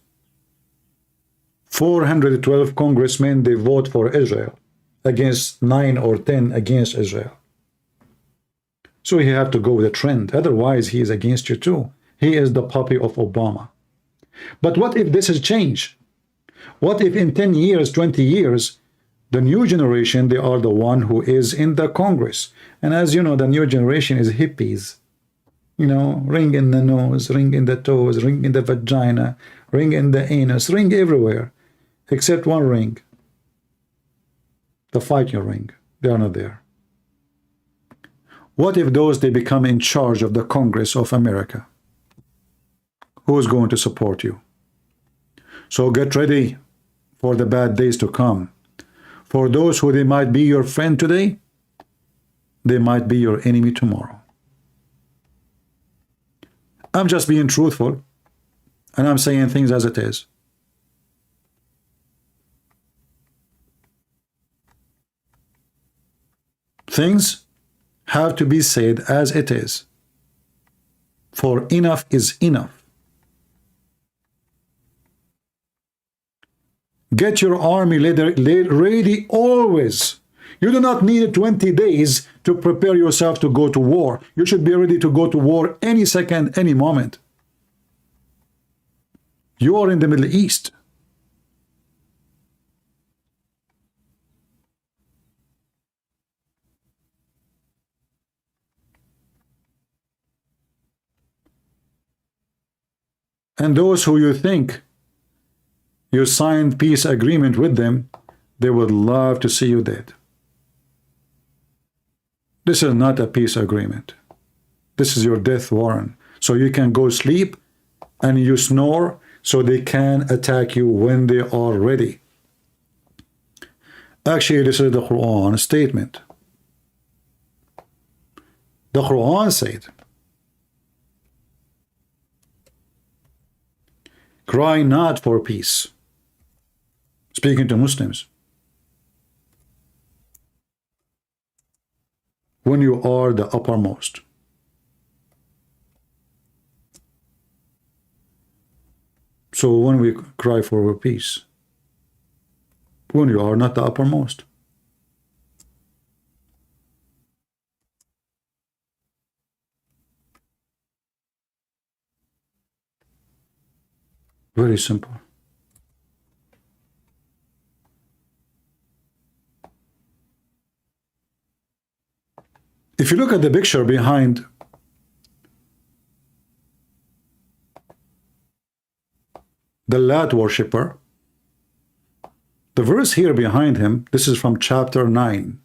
412 congressmen, they vote for Israel against 9 or 10 against Israel. So he have to go with the trend. Otherwise, he is against you too. He is the puppy of Obama. But what if this has changed? What if in 10 years, 20 years, the new generation, they are the one who is in the Congress? And as you know, the new generation is hippies. You know, ring in the nose, ring in the toes, ring in the vagina, ring in the anus, ring everywhere, except one ring. The fighting ring. They are not there. What if those, they become in charge of the Congress of America? Who is going to support you? So get ready for the bad days to come. For those who they might be your friend today, they might be your enemy tomorrow. I'm just being truthful, and I'm saying things as it is. Things have to be said as it is. For enough is enough. Get your army ready always. You do not need 20 days to prepare yourself to go to war. You should be ready to go to war any second, any moment. You are in the Middle East. And those who you think you signed peace agreement with them, they would love to see you dead. This is not a peace agreement. This is your death warrant. So you can go sleep and you snore so they can attack you when they are ready. Actually, this is the Quran statement. The Quran said, cry not for peace. Speaking to Muslims. When you are the uppermost. So when we cry for peace, when you are not the uppermost. Very simple. If you look at the picture behind the Lat worshipper, the verse here behind him, this is from chapter 9.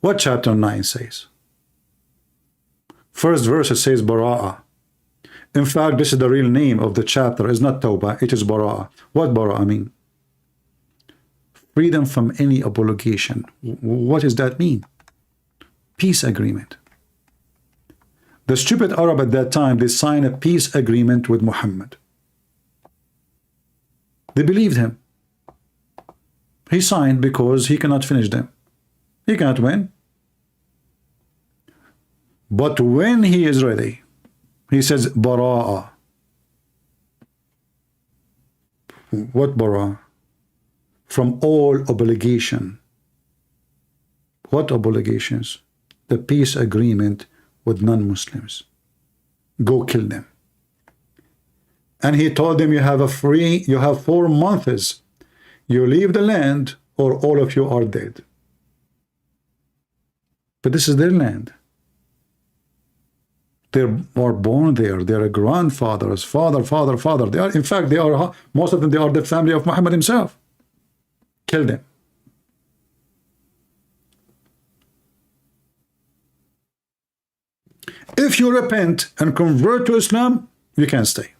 What chapter 9 says? First verse, it says Bara'ah. In fact, this is the real name of the chapter. It's not Tawbah, it is Bara'ah. What Bara'ah mean? Freedom from any obligation. What does that mean? Peace agreement. The stupid Arab at that time, they signed a peace agreement with Muhammad. They believed him. He signed because he cannot finish them. He cannot win. But when he is ready, he says, Bara'ah. What Bara'ah? From all obligation. What obligations? The peace agreement with non-Muslims. Go kill them. And he told them, you have 4 months. You leave the land or all of you are dead. But this is their land. They are born there. They are grandfathers, father. They are, in fact, they are, most of them, they are the family of Muhammad himself. Kill them. If you repent and convert to Islam, you can stay.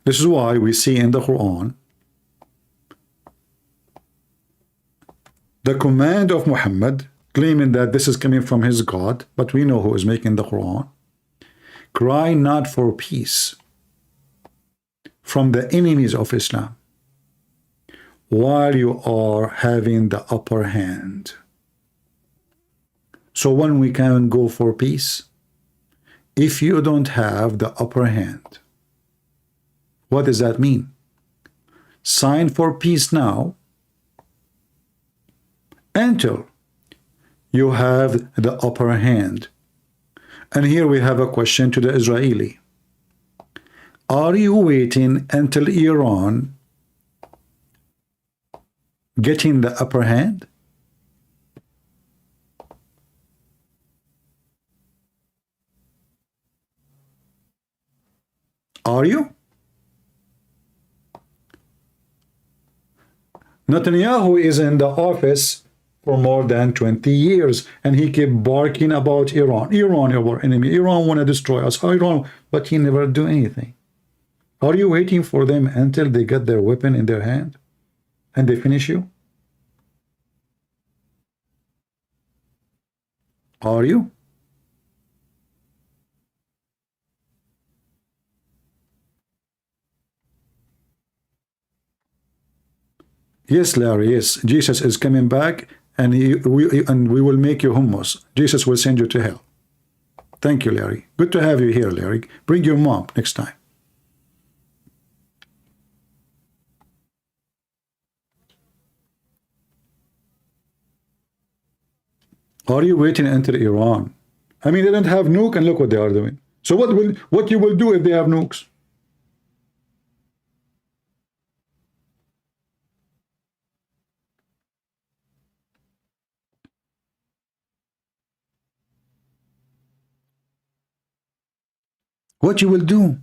This is why we see in the Quran the command of Muhammad, claiming that this is coming from his God, but we know who is making the Quran. Cry not for peace from the enemies of Islam while you are having the upper hand. So when we can go for peace, if you don't have the upper hand. What does that mean? Sign for peace now until you have the upper hand. And here we have a question to the Israeli. Are you waiting until Iran getting the upper hand? Are you? Netanyahu is in the office for more than 20 years, and he kept barking about Iran. Iran, our enemy. Iran want to destroy us. Iran, but he never do anything. Are you waiting for them until they get their weapon in their hand and they finish you? Are you? Yes, Larry, yes. Jesus is coming back, and we will make you hummus. Jesus will send you to hell. Thank you, Larry. Good to have you here, Larry. Bring your mom next time. Are you waiting until Iran? I mean, they don't have nuke, and look what they are doing. So what you will do if they have nukes? What you will do?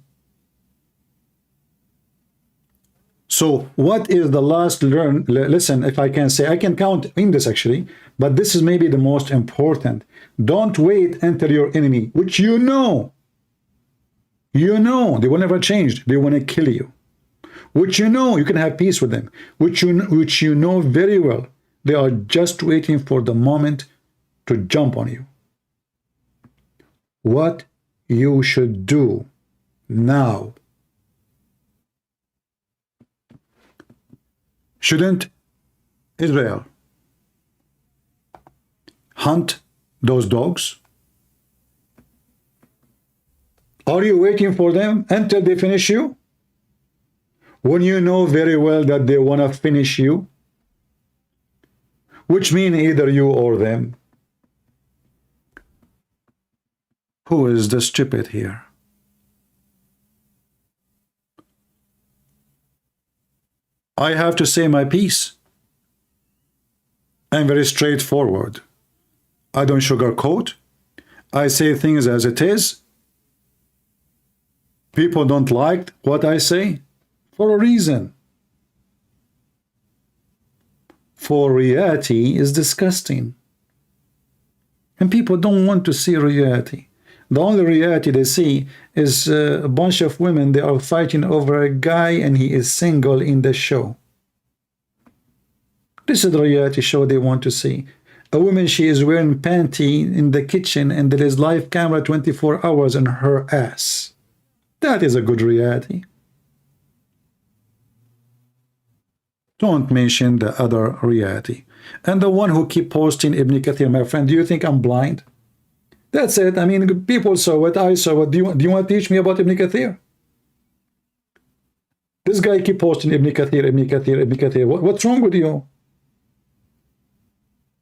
So what is the last listen, if I can say, I can count in this actually, but this is maybe the most important. Don't wait until your enemy, which you know they will never change. They want to kill you. Which you know you can have peace with them. Which you know very well. They are just waiting for the moment to jump on you. What you should do now. Shouldn't Israel hunt those dogs? Are you waiting for them until they finish you? When you know very well that they want to finish you? Which means either you or them. Who is the stupid here? I have to say my piece. I'm very straightforward. I don't sugarcoat. I say things as it is. People don't like what I say for a reason. For reality is disgusting. And people don't want to see reality. The only reality they see is a bunch of women. They are fighting over a guy and he is single in the show. This is the reality show they want to see. A woman, she is wearing panty in the kitchen and there is live camera 24 hours on her ass. That is a good reality. Don't mention the other reality. And the one who keep posting Ibn Kathir, my friend, do you think I'm blind? That's it. I mean, people saw it, I saw it. Do you want to teach me about Ibn Kathir? This guy keep posting Ibn Kathir, Ibn Kathir, Ibn Kathir. What's wrong with you?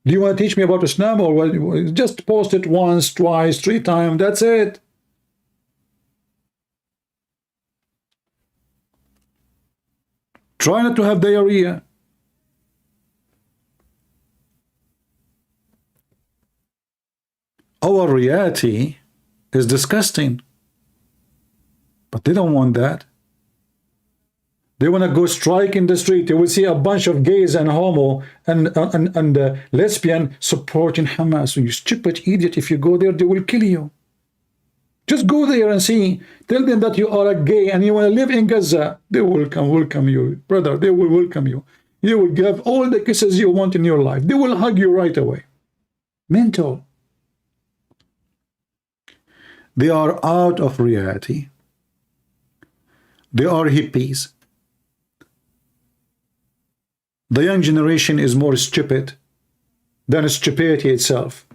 Do you want to teach me about Islam, or what? Just post it once, twice, 3 times, that's it. Try not to have diarrhea. Our reality is disgusting. But they don't want that. They want to go strike in the street. They will see a bunch of gays and homo and lesbian supporting Hamas. So you stupid idiot, if you go there, they will kill you. Just go there and see. Tell them that you are a gay and you want to live in Gaza. They will welcome you, brother. They will welcome you. You will give all the kisses you want in your life. They will hug you right away. Mental. They are out of reality. They are hippies. The young generation is more stupid than stupidity itself.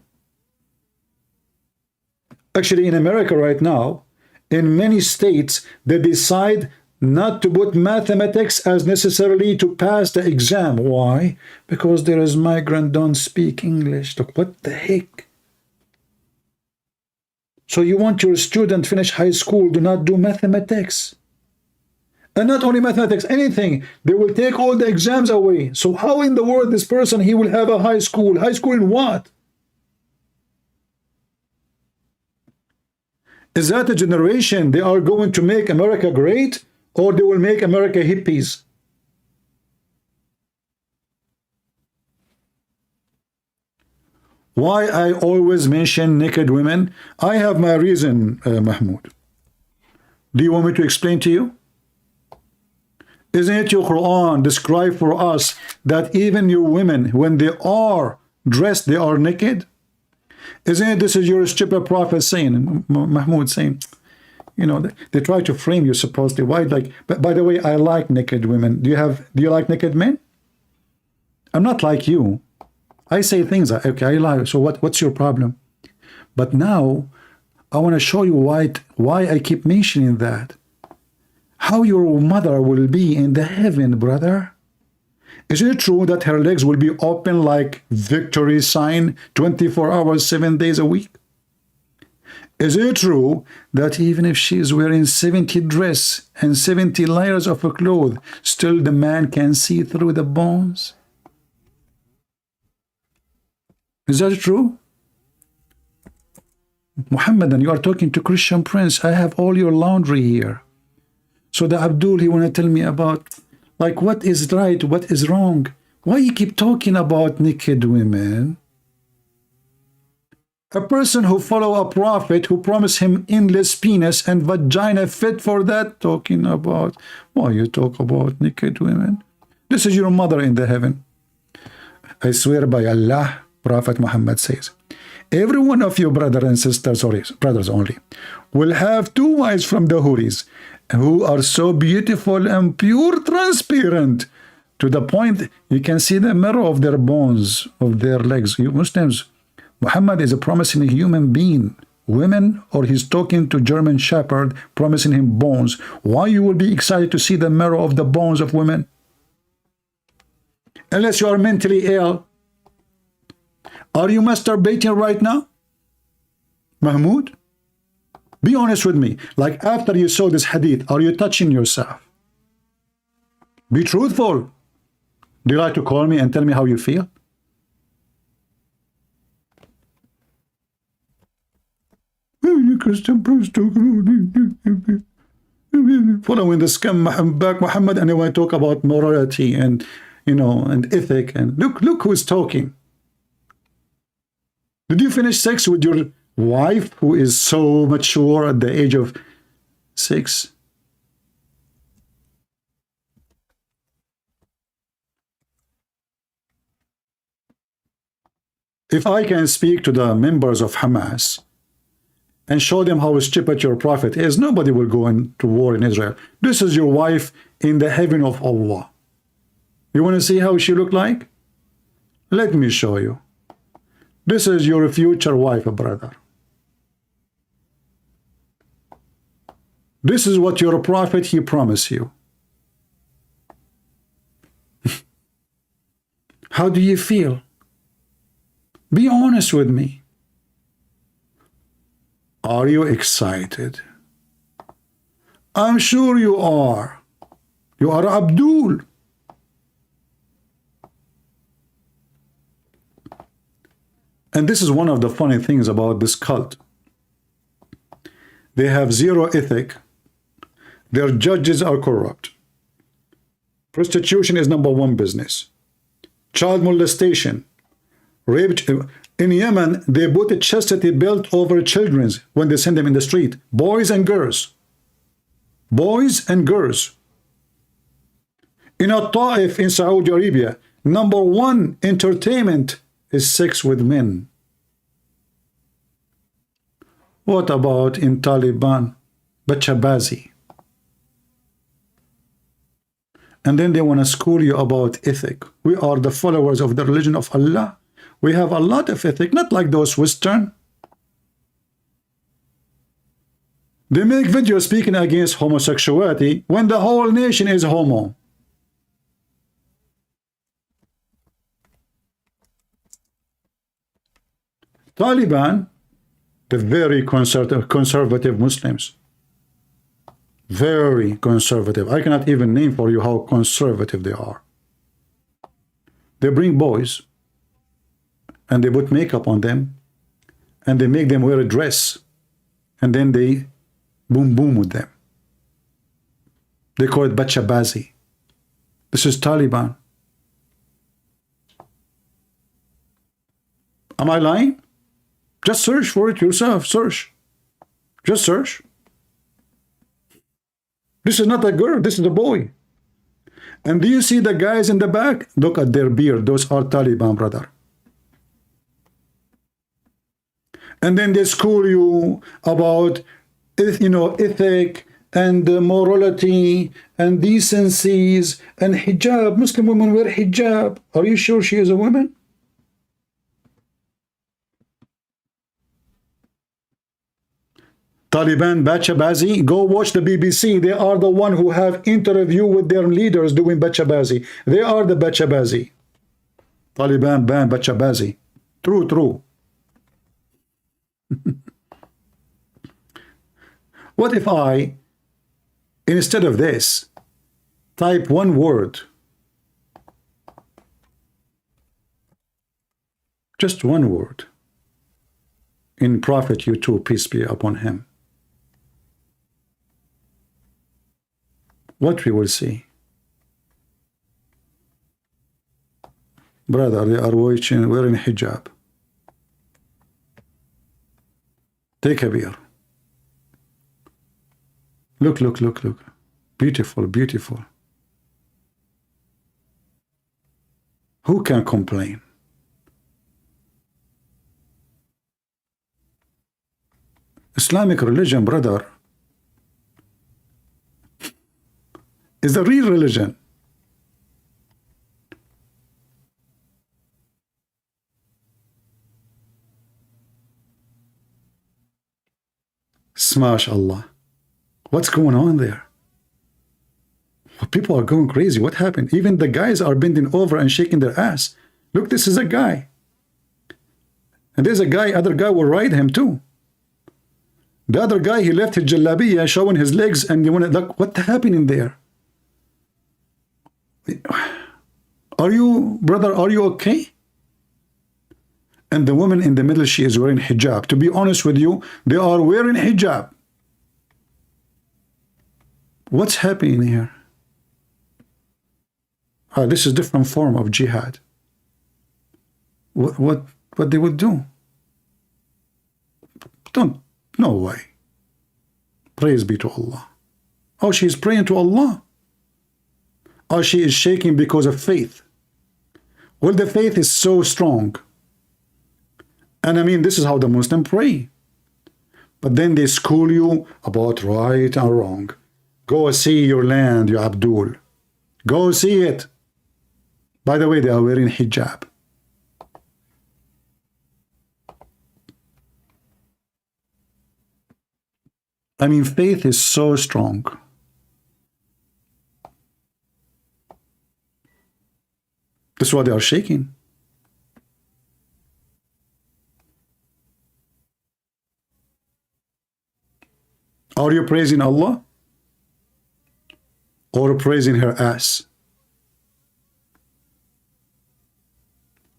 Actually, in America right now, in many states, they decide not to put mathematics as necessarily to pass the exam. Why? Because there is migrant don't speak English. Look, what the heck? So you want your student finish high school, do not do mathematics. And not only mathematics, anything. They will take all the exams away. So how in the world this person, he will have a high school? High school in what? Is that a generation they are going to make America great? Or they will make America hippies? Why I always mention naked women? I have my reason, Mahmoud. Do you want me to explain to you? Isn't it your Quran describe for us that even your women, when they are dressed, they are naked? Isn't it this is your stupid prophet saying, Mahmoud saying, you know, they try to frame you supposedly. Why? Like, but by the way, I like naked women. Do you like naked men? I'm not like you. I say things, okay, I lie. So what's your problem? But now I want to show you why I keep mentioning that. How your mother will be in the heaven, brother. Is it true that her legs will be open like victory sign 24 hours, 7 days a week? Is it true that even if she is wearing 70 dress and 70 layers of clothes, still the man can see through the bones? Is that true? Mohammed, and you are talking to Christian Prince. I have all your laundry here. So the Abdul, he want to tell me about, like, what is right, what is wrong. Why you keep talking about naked women? A person who follow a prophet who promised him endless penis and vagina fit for that, talking about, why you talk about naked women? This is your mother in the heaven. I swear by Allah, Prophet Muhammad says, every one of you brothers and sisters, sorry, brothers only, will have 2 wives from the Houris, who are so beautiful and pure transparent, to the point you can see the marrow of their bones, of their legs. You Muslims, Muhammad is promising a human being women, or he's talking to German shepherd promising him bones. Why you will be excited to see the marrow of the bones of women? Unless you are mentally ill. Are you masturbating right now, Mahmoud? Be honest with me. Like, after you saw this hadith, are you touching yourself? Be truthful. Do you like to call me and tell me how you feel? Christian Prince following the scam back Muhammad, and they want to talk about morality and, you know, and ethic, and look who's talking. Did you finish sex with your wife who is so mature at the age of 6? If I can speak to the members of Hamas and show them how stupid your prophet is, nobody will go into war in Israel. This is your wife in the heaven of Allah. You want to see how she looked like? Let me show you. This is your future wife, brother. This is what your prophet, he promised you. How do you feel? Be honest with me. Are you excited? I'm sure you are. You are Abdul. And this is one of the funny things about this cult. They have zero ethic. Their judges are corrupt. Prostitution is #1 business. Child molestation. Rape. In Yemen, they put a chastity belt over children when they send them in the street. Boys and girls. Boys and girls. In Taif in Saudi Arabia, #1 entertainment is sex with men. What about in Taliban? Bachabazi. And then they want to school you about ethic. We are the followers of the religion of Allah. We have a lot of ethic, not like those Western. They make videos speaking against homosexuality when the whole nation is homo. Taliban, the very conservative Muslims. Very conservative. I cannot even name for you how conservative they are. They bring boys and they put makeup on them and they make them wear a dress and then they boom boom with them. They call it bachabazi. This is Taliban. Am I lying? Just search for it yourself. Search. Just search. This is not a girl. This is a boy. And do you see the guys in the back? Look at their beard. Those are Taliban, brother. And then they school you about, you know, ethic and morality and decencies and hijab. Muslim women wear hijab. Are you sure she is a woman? Taliban bachabazi, go watch the BBC. They are the one who have interview with their leaders doing bachabazi. They are the bachabazi. Taliban ban bachabazi. True, true. What if I, instead of this, type one word, just one word, in Prophet YouTube, peace be upon him? What we will see? Brother, they are wearing hijab. Take a beer. Look, look, look, look. Beautiful, beautiful. Who can complain? Islamic religion, brother, is the real religion. Smash Allah. What's going on there? People are going crazy. What happened? Even the guys are bending over and shaking their ass. Look, this is a guy. And there's a guy, other guy will ride him too. The other guy, he left his jalabiya showing his legs, and you want to look, what's happening there? Are you, brother, are you okay? And the woman in the middle, she is wearing hijab. To be honest with you, they are wearing hijab. What's happening here? This is a different form of jihad. What they would do? No way. Praise be to Allah. Oh, she is praying to Allah. Oh, she is shaking because of faith. Well, the faith is so strong. And I mean, this is how the Muslims pray. But then they school you about right and wrong. Go see your land, you Abdul. Go see it. By the way, they are wearing hijab. I mean, faith is so strong. That's why they are shaking. Are you praising Allah? Or praising her ass?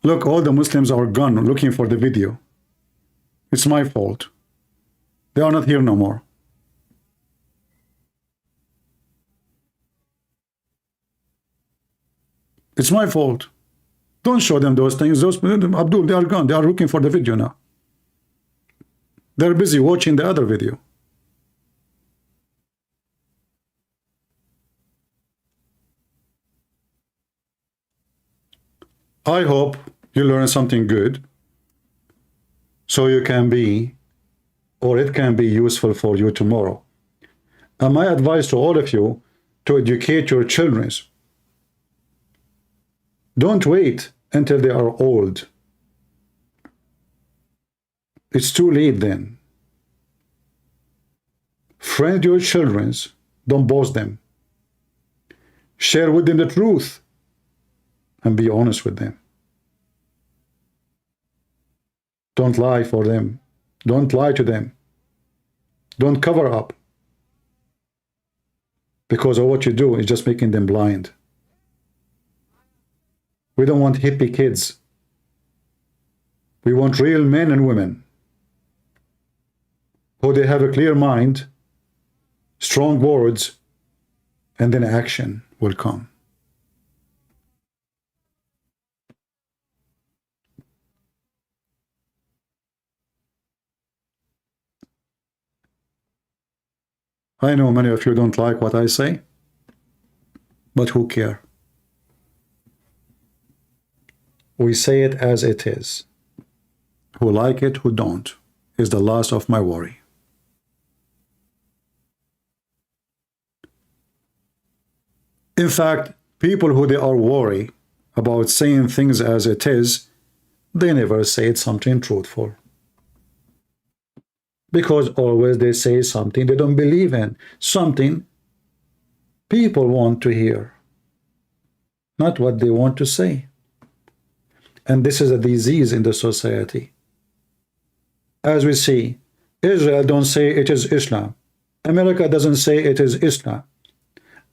Look, all the Muslims are gone looking for the video. It's my fault. They are not here no more. It's my fault. Don't show them those things. Those Abdul, they are gone. They are looking for the video now. They're busy watching the other video. I hope you learn something good so you can be, or it can be useful for you tomorrow. And my advice to all of you, to educate your children. Don't wait until they are old. It's too late then. Friend your children, don't boast them. Share with them the truth and be honest with them. Don't lie for them. Don't lie to them. Don't cover up. Because of what you do is just making them blind. We don't want hippie kids. We want real men and women who they have a clear mind, strong words, and then action will come. I know many of you don't like what I say, but who care? We say it as it is. Who like it, who don't, is the last of my worry. In fact, people who they are worried about saying things as it is, they never say something truthful. Because always they say something they don't believe in, something people want to hear, not what they want to say. And this is a disease in the society. As we see, Israel don't say it is Islam. America doesn't say it is Islam.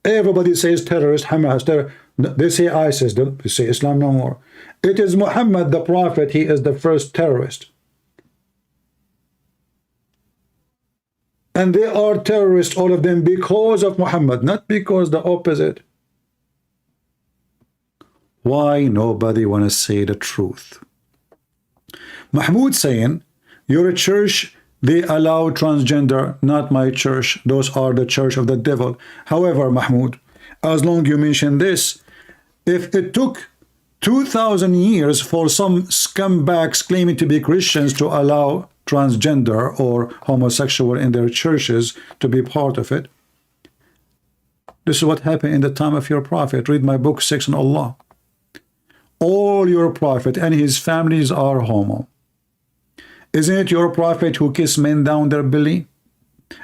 Everybody says terrorist, Hamas, they say ISIS, they say Islam no more. It is Muhammad the Prophet, he is the first terrorist. And they are terrorists, all of them, because of Muhammad, not because the opposite. Why nobody want to say the truth? Mahmoud saying, you're a church, they allow transgender, not my church. Those are the church of the devil. However, Mahmoud, as long you mention this, if it took 2,000 years for some scumbags claiming to be Christians to allow transgender or homosexual in their churches to be part of it, this is what happened in the time of your prophet. Read my book 6 on Allah. All your prophet and his families are homo. Isn't it your prophet who kissed men down their belly?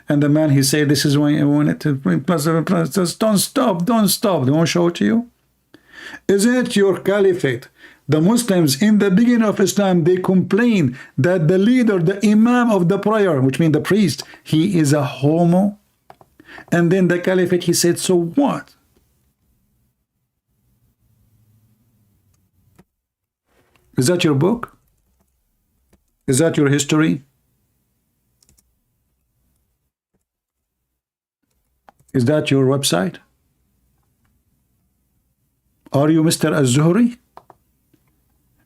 And the man, he said, this is when it don't stop, don't stop. They won't show it to you. Isn't it your caliphate? The Muslims in the beginning of Islam, they complain that the leader, the imam of the prayer, which means the priest, he is a homo. And then the caliphate, he said, so what? Is that your book? Is that your history? Is that your website? Are you Mr. Az-Zuhri?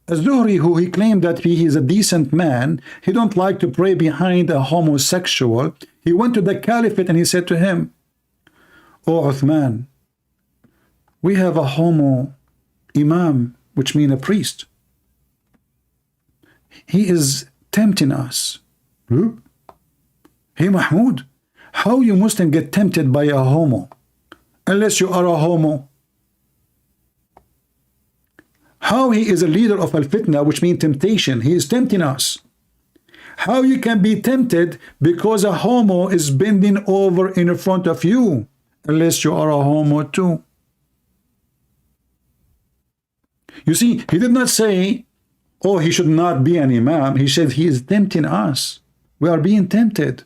Az-Zuhri, who he claimed that he is a decent man, he don't like to pray behind a homosexual. He went to the caliphate and he said to him, "Oh Uthman, we have a homo imam, which means a priest. He is tempting us." Hey Mahmoud, how you Muslim get tempted by a homo? Unless you are a homo. How he is a leader of al-fitna, which means temptation. He is tempting us. How you can be tempted because a homo is bending over in front of you, unless you are a homo too. You see, he did not say, oh, he should not be an imam. He said he is tempting us. We are being tempted.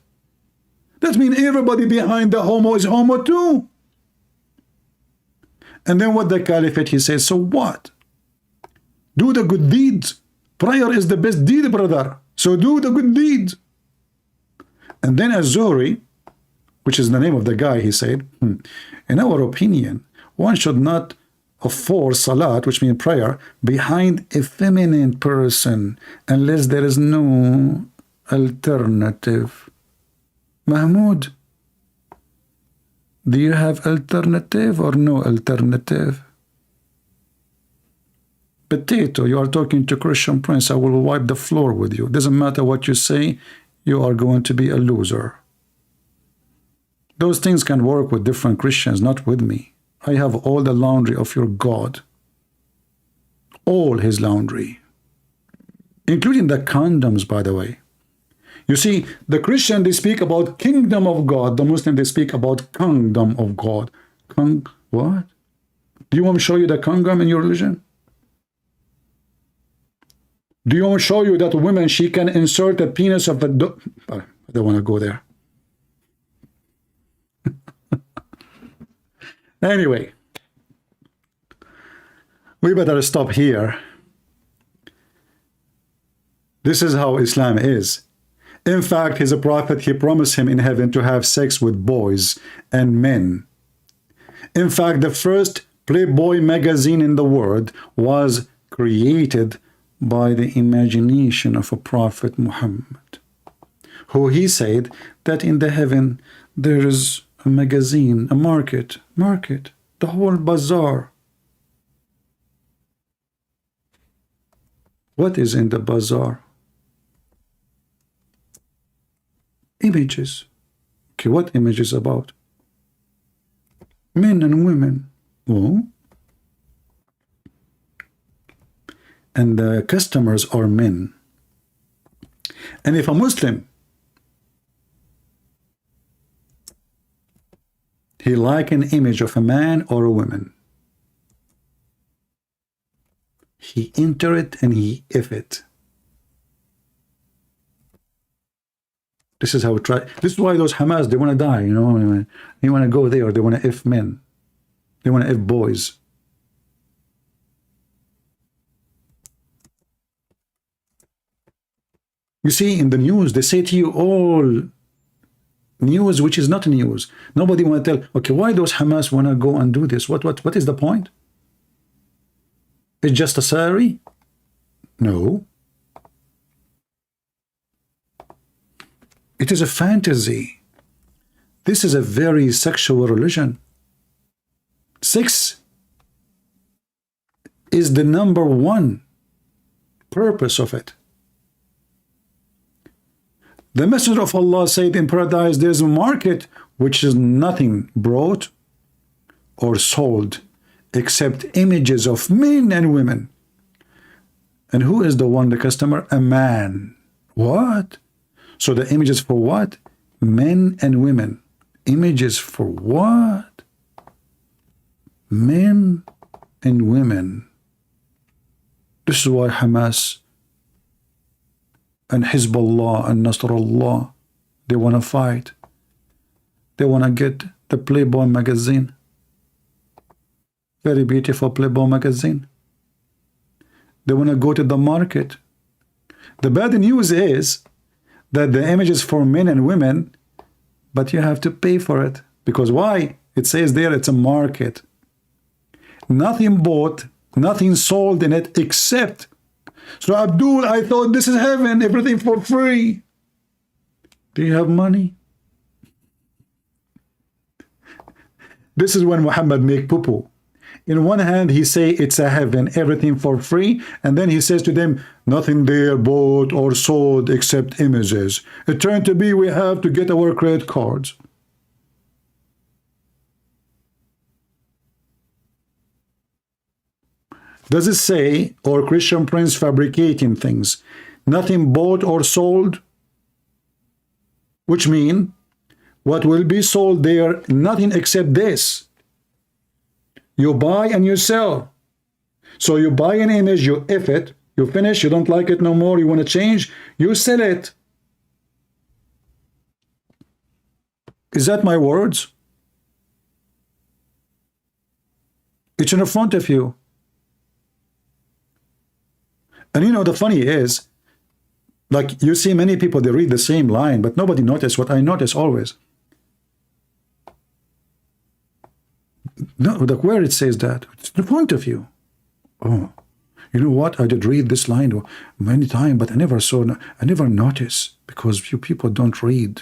That means everybody behind the homo is homo too. And then what the caliphate, he says, so what? Do the good deeds. Prayer is the best deed, brother. So do the good deeds. And then Az-Zuhri, which is the name of the guy, he said, in our opinion, one should not force salat, which means prayer, behind a feminine person unless there is no alternative. Mahmoud, do you have alternative or no alternative? Potato, you are talking to Christian Prince. I will wipe the floor with you. Doesn't matter what you say, you are going to be a loser. Those things can work with different Christians, not with me. I have all the laundry of your God. All his laundry. Including the condoms, by the way. You see, the Christian, they speak about kingdom of God. The Muslim, they speak about kingdom of God. What? Do you want me to show you the kingdom in your religion? Do you want to show you that a woman, she can insert a penis of a dog? I don't want to go there. Anyway, we better stop here. This is how Islam is. In fact, his prophet, he promised him in heaven to have sex with boys and men. In fact, the first Playboy magazine in the world was created by the imagination of a prophet Muhammad, who he said that in the heaven there is a magazine, a market, the whole bazaar. What is in the bazaar? Images. Okay, what images about? Men and women. Oh. And the customers are men. And if a Muslim, he like an image of a man or a woman, he enter it and he if it. This is how it try. This is why those Hamas, they want to die, you know. They want to go there. They want to if men. They want to if boys. You see, in the news, they say to you all news which is not news. Nobody want to tell, okay, why those Hamas want to go and do this? What is the point? It's just a salary? No. It is a fantasy. This is a very sexual religion. Sex is the #1 purpose of it. The Messenger of Allah said in paradise there's a market which is nothing brought or sold except images of men and women. And who is the one, the customer? A man. What? So the images for what? Men and women. Images for what? Men and women. This is why Hamas and Hezbollah and Nasrallah, they want to fight. They want to get the Playboy magazine. Very beautiful Playboy magazine. They want to go to the market. The bad news is that the image is for men and women, but you have to pay for it. Because why? It says there it's a market. Nothing bought, nothing sold in it except. So Abdul, I thought this is heaven, everything for free. Do you have money? This is when Muhammad make poo-poo. In one hand, he say it's a heaven, everything for free. And then he says to them, nothing there bought or sold except images. It turned to be we have to get our credit cards. Does it say, or Christian Prince fabricating things, nothing bought or sold? Which mean, what will be sold there, nothing except this. You buy and you sell. So you buy an image, you if it, you finish, you don't like it no more, you want to change, you sell it. Is that my words? It's in front of you. And you know, the funny is, like you see many people, they read the same line, but nobody notice what I notice always. No, like where it says that, it's the point of view. Oh, you know what? I did read this line many times, but I never notice because you people don't read.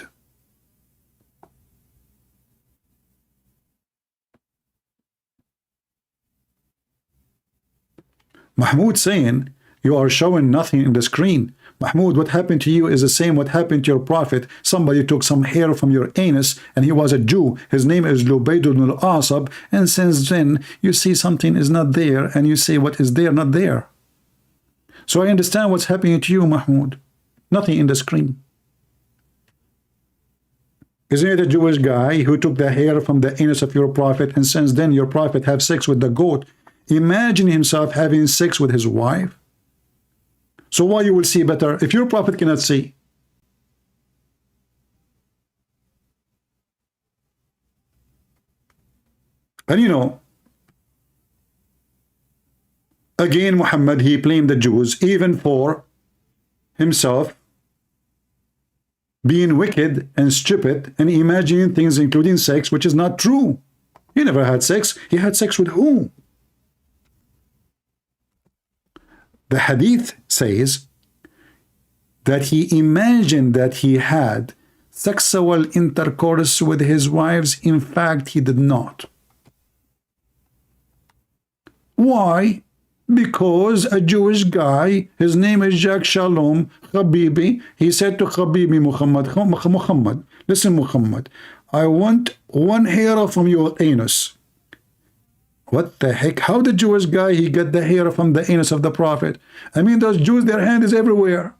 Mahmoud saying, you are showing nothing in the screen. Mahmoud, what happened to you is the same what happened to your prophet. Somebody took some hair from your anus, and he was a Jew. His name is Lubayd ibn al-Asab, and since then, you see something is not there, and you say what is there, not there. So I understand what's happening to you, Mahmoud. Nothing in the screen. Isn't it a Jewish guy who took the hair from the anus of your prophet, and since then your prophet have sex with the goat? Imagine himself having sex with his wife. So why you will see better if your prophet cannot see? And you know, again, Muhammad, he blamed the Jews even for himself being wicked and stupid and imagining things including sex, which is not true. He never had sex. He had sex with who? The hadith says that he imagined that he had sexual intercourse with his wives. In fact, he did not. Why? Because a Jewish guy, his name is Jack Shalom, Habibi, he said to Habibi Muhammad, listen Muhammad, I want one hair from your anus. What the heck? How the Jewish guy, he get the hair from the anus of the prophet? I mean, those Jews, their hand is everywhere.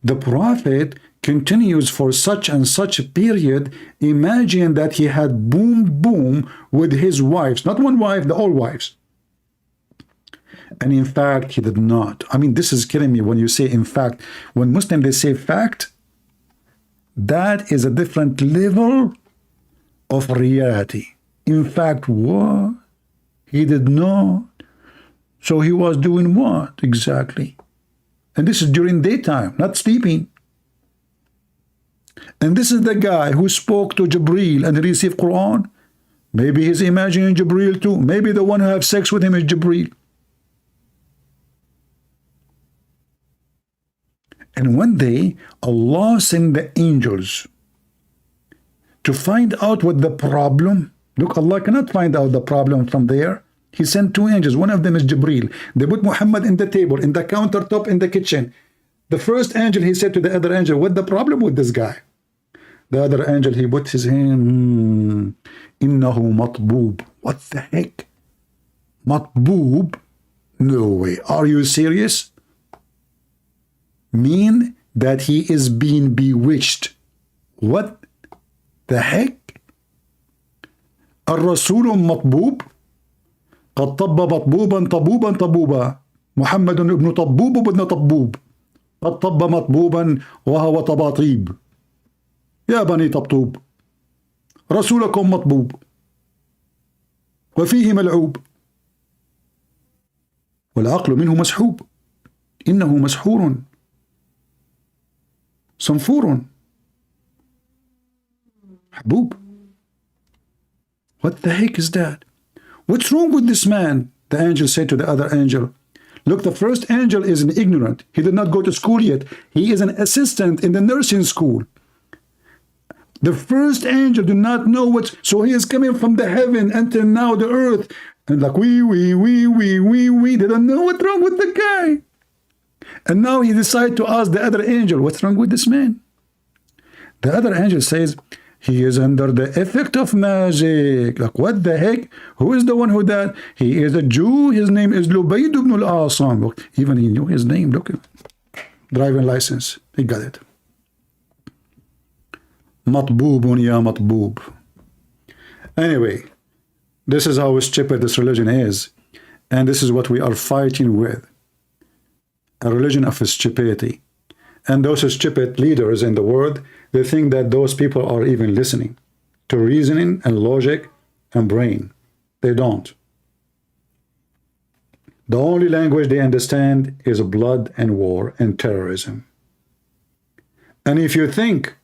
The prophet continues for such and such a period. Imagine that he had boom with his wives, not one wife, the all wives. And in fact, he did not. I mean, this is killing me when you say in fact. When Muslims, they say fact, that is a different level of reality. In fact, what? He did not. So he was doing what exactly? And this is during daytime, not sleeping. And this is the guy who spoke to Jibreel and received Quran. Maybe he's imagining Jibreel too. Maybe the one who have sex with him is Jibreel. And one day, Allah sent the angels to find out what the problem. Look, Allah cannot find out the problem from there. He sent two angels. One of them is Jibreel. They put Muhammad in the table, in the countertop, in the kitchen. The first angel, he said to the other angel, what's the problem with this guy? The other angel, he put his hand, Innahu matboob. What the heck? Matboob? No way. Are you serious? Mean that he is being bewitched. What the heck? الرسول مطبوب قد طب مطبوبا طبوبا طبوبا محمد ابن طبوب وابن طبوب قد طب مطبوبا وهو طباطيب يا بني طبطوب رسولكم مطبوب وفيه ملعوب والعقل منه مسحوب إنه مسحور صنفور حبوب. What the heck is that? What's wrong with this man? The angel said to the other angel, look, the first angel is an ignorant. He did not go to school yet. He is an assistant in the nursing school. The first angel did not know what, so he is coming from the heaven until now the earth. And like, we, they don't know what's wrong with the guy. And now he decided to ask the other angel, what's wrong with this man? The other angel says, he is under the effect of magic. Like, what the heck? Who is the one who that? He is a Jew. His name is Lubayd ibn al-Asam. Even he knew his name. Look, driving license. He got it. Matboobun ya matboob. Anyway, this is how stupid this religion is. And this is what we are fighting with. A religion of stupidity. And those stupid leaders in the world, they think that those people are even listening to reasoning and logic and brain. They don't. The only language they understand is blood and war and terrorism. And if you think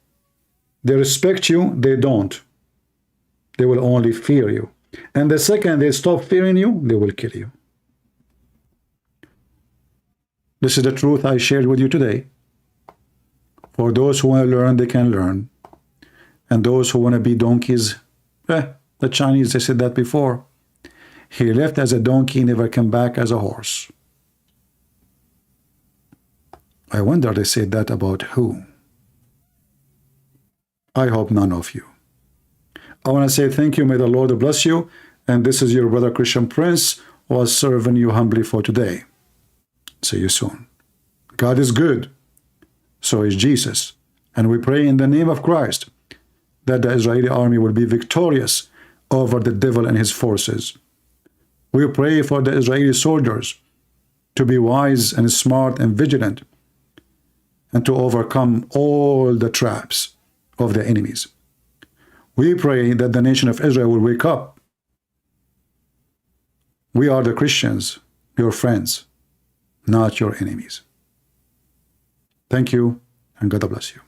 they respect you, they don't. They will only fear you. And the second they stop fearing you, they will kill you. This is the truth I shared with you today. For those who want to learn, they can learn. And those who want to be donkeys, the Chinese, they said that before. He left as a donkey, never came back as a horse. I wonder they said that about who? I hope none of you. I want to say thank you. May the Lord bless you. And this is your brother Christian Prince, was serving you humbly for today. See you soon. God is good. So is Jesus. And we pray in the name of Christ that the Israeli army will be victorious over the devil and his forces. We pray for the Israeli soldiers to be wise and smart and vigilant, and to overcome all the traps of the enemies. We pray that the nation of Israel will wake up. We are the Christians, your friends, not your enemies. Thank you, and God bless you.